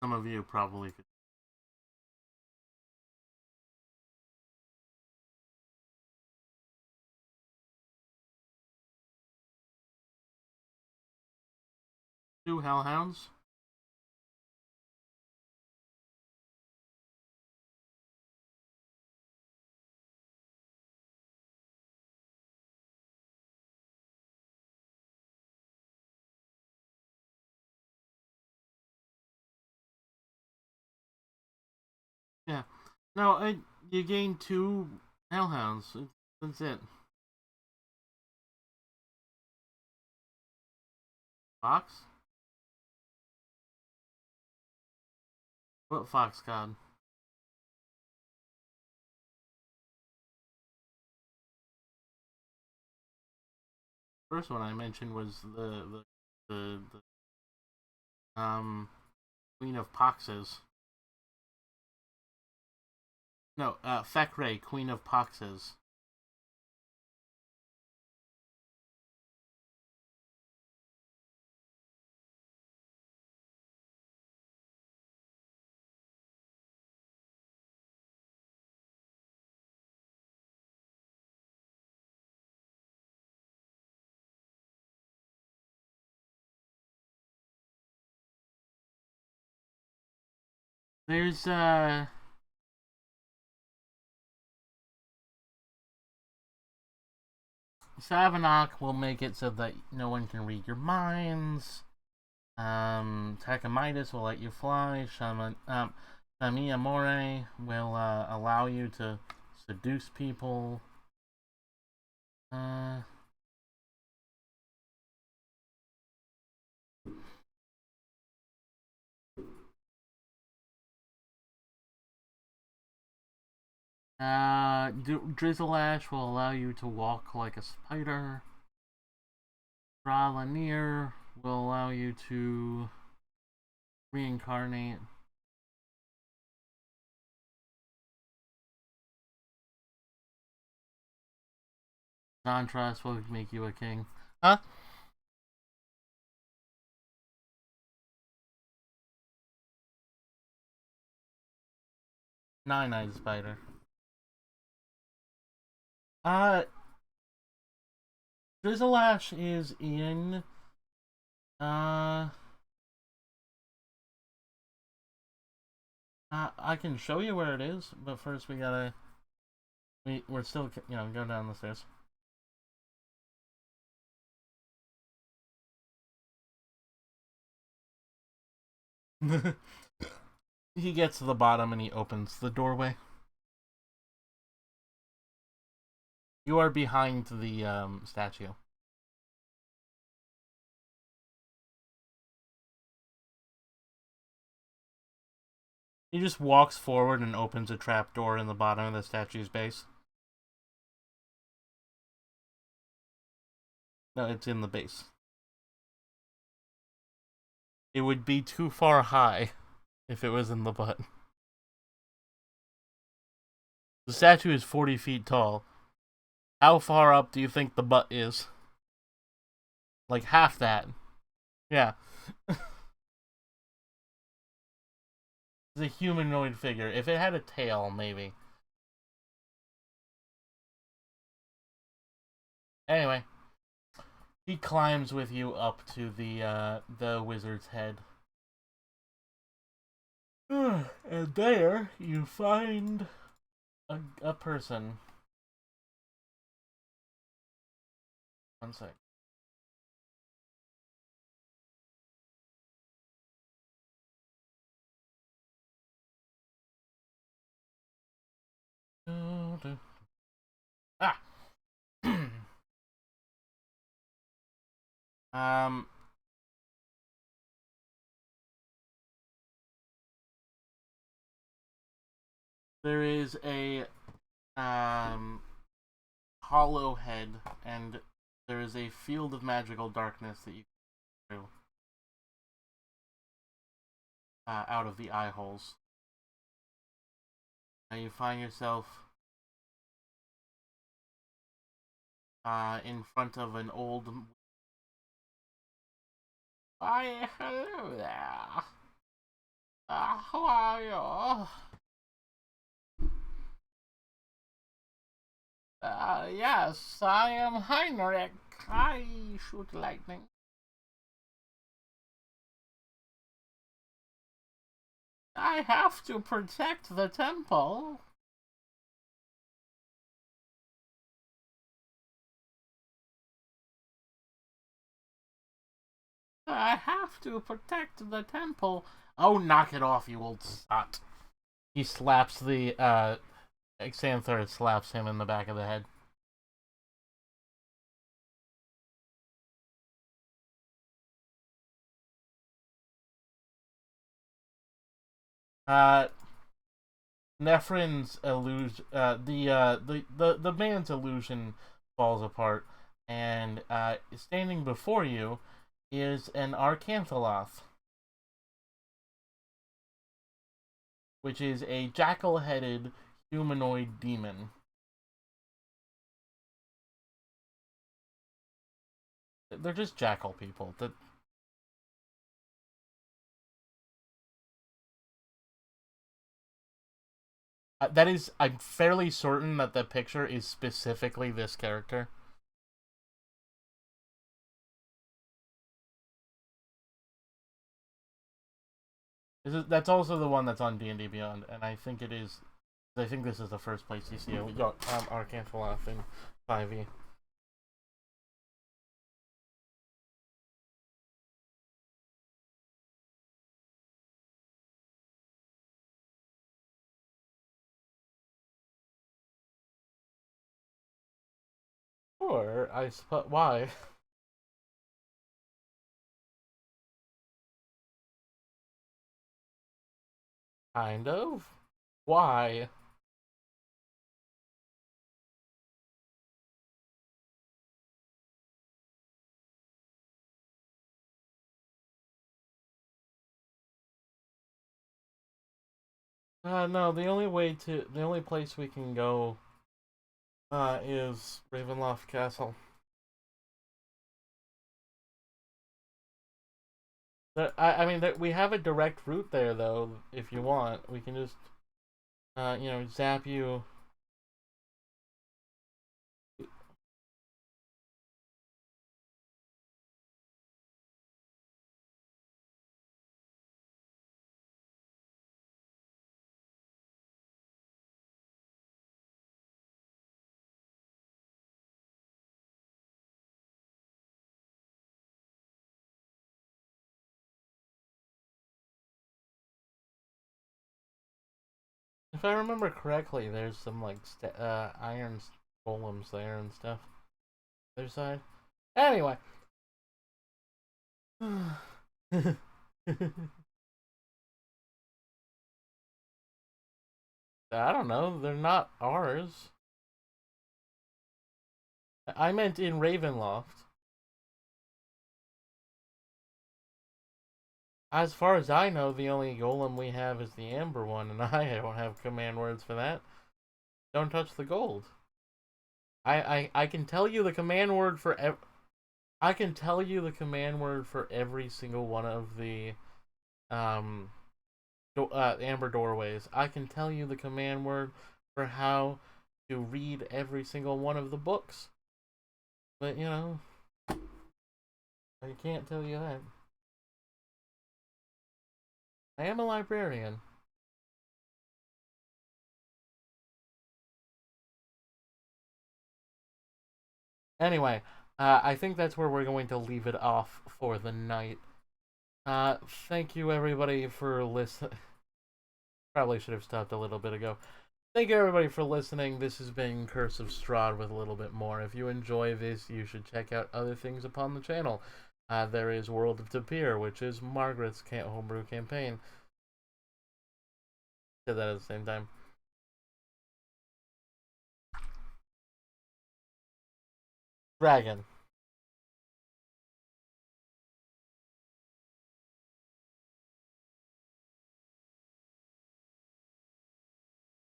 Some of you probably could. Two hellhounds? Yeah. No, you gain two hellhounds. That's it. Fox? What fox god? First one I mentioned was the Queen of Poxes. No, Fekre, Queen of Poxes. There's Savonok will make it so that no one can read your minds. Tachomitis will let you fly. Shami Amore will allow you to seduce people. Uh, Drizzle Ash will allow you to walk like a spider. Lanier will allow you to reincarnate. Non-trust will make you a king. Huh? Nine-eyed spider. Uh, Drizzle Ash is in. Uh, I can show you where it is, but first we gotta. We're still, go down the stairs. He gets to the bottom and he opens the doorway. You are behind the statue. He just walks forward and opens a trap door in the bottom of the statue's base. No, it's in the base. It would be too far high if it was in the butt. The statue is 40 feet tall. How far up do you think the butt is? Like half that. Yeah. It's a humanoid figure. If it had a tail, maybe. Anyway, he climbs with you up to the wizard's head. And there you find a person. One sec. Ah, Um, there is a um hollow head, and there is a field of magical darkness that you can do out of the eye holes. Now you find yourself in front of an old. Why, hello there. How are you? Yes, I am Heinrich. I shoot lightning. I have to protect the temple. I have to protect the temple. Oh, knock it off, you old sot. He slaps the, Xanther slaps him in the back of the head. Uh, Nephrin's illusion, the man's illusion falls apart, and standing before you is an Arcanthaloth, which is a jackal-headed humanoid demon. They're just jackal people. That is, I'm fairly certain that the picture is specifically this character. That's also the one that's on D&D Beyond, and I think it is. I think this is the first place you see it. We got Arcanthaloth in 5e. Or I suppose why? Kind of. Why? No. The only place we can go, is Ravenloft Castle. I mean, we have a direct route there, though. If you want, we can just, zap you. If I remember correctly, there's some like iron golems there and stuff. Other side. Anyway. I don't know. They're not ours. I meant in Ravenloft. As far as I know, the only golem we have is the amber one, and I don't have command words for that. Don't touch the gold. I can tell you the command word for I can tell you the command word for every single one of the um amber doorways. I can tell you the command word for how to read every single one of the books. But I can't tell you that. I am a librarian. Anyway, I think that's where we're going to leave it off for the night. Thank you everybody for listening. Probably should have stopped a little bit ago. Thank you everybody for listening. This has been Curse of Strahd with a little bit more. If you enjoy this, you should check out other things upon the channel. There is World of Tapir, which is Margaret's homebrew campaign. Said that at the same time. Dragon.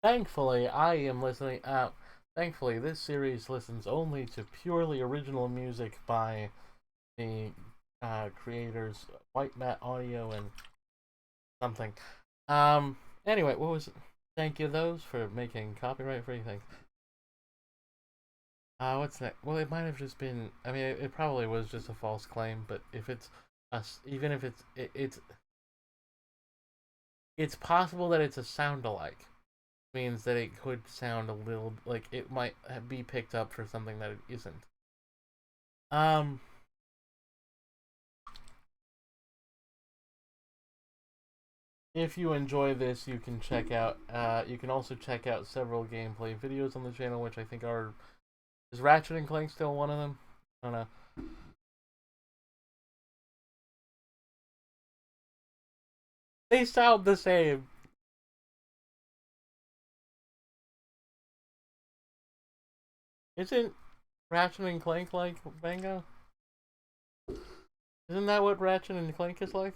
Thankfully, I am listening. Thankfully, this series listens only to purely original music by the creators, White Mat Audio and something. Um. Anyway, what was? Thank you those for making copyright-free things. What's next? Well, it might have just been. I mean, it probably was just a false claim. But if it's us, even if it's possible that it's a sound alike. Means that it could sound a little like it might be picked up for something that it isn't. Um, if you enjoy this, you can check out. You can also check out several gameplay videos on the channel, which I think are. Is Ratchet and Clank still one of them? I don't know. They sound the same. Isn't Ratchet and Clank like Bango? Isn't that what Ratchet and Clank is like?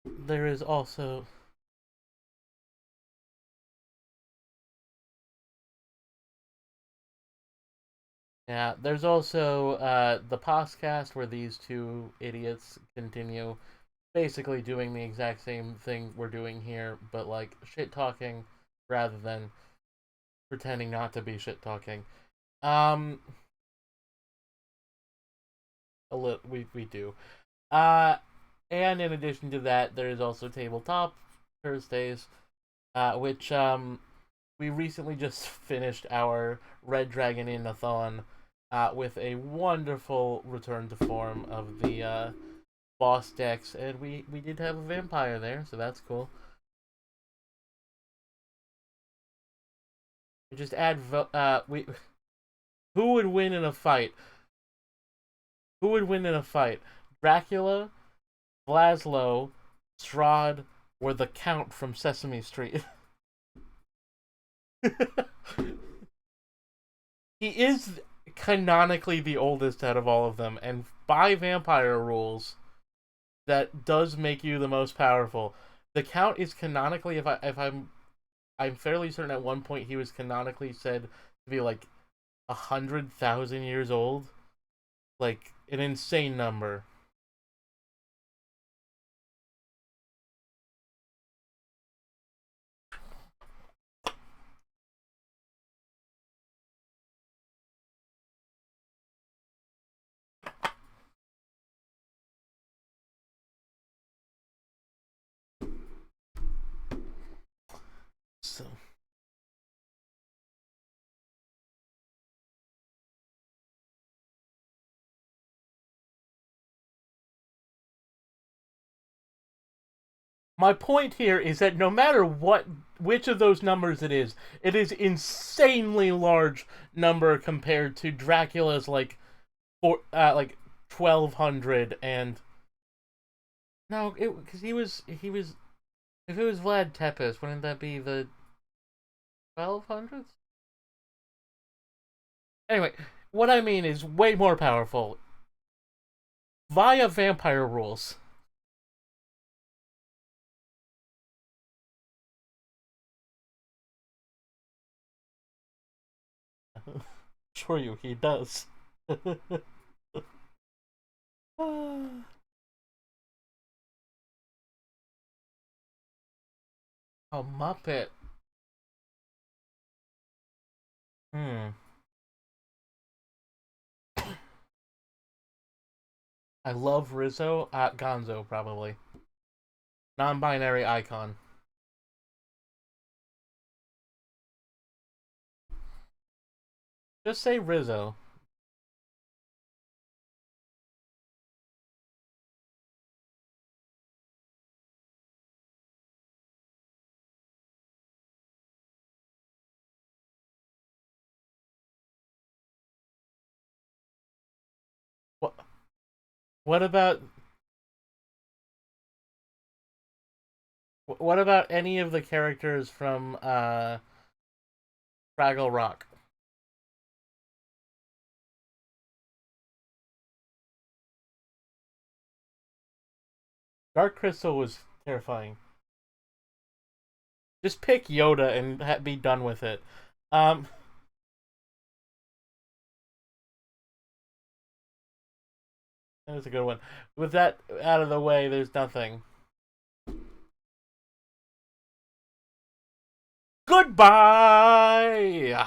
There is also. Yeah, there's also the podcast where these two idiots continue basically doing the exact same thing we're doing here, but like shit talking rather than pretending not to be shit talking. Um, we do. Uh, and in addition to that, there is also Tabletop Thursdays, which we recently just finished our Red Dragon In-a-thon, with a wonderful return to form of the boss decks, and we did have a vampire there, so that's cool. We just add we who would win in a fight? Who would win in a fight? Dracula, Vlaslo, Strahd, or the Count from Sesame Street? He is canonically the oldest out of all of them, and by vampire rules, that does make you the most powerful. The Count is canonically, I'm fairly certain at one point he was canonically said to be like 100,000 years old, like an insane number. So my point here is that no matter which of those numbers it is insanely large number compared to Dracula's like 1,200 and no, because he was if it was Vlad Tepes, wouldn't that be the 1,200s? Anyway, what I mean is way more powerful via vampire rules. Sure you, he does. Oh, Muppet. Hmm. I love Rizzo. Gonzo, probably. Non binary icon. Just say Rizzo. What about what about any of the characters from Fraggle Rock? Dark Crystal was terrifying. Just pick Yoda and be done with it. Um, that was a good one. With that out of the way, there's nothing. Goodbye.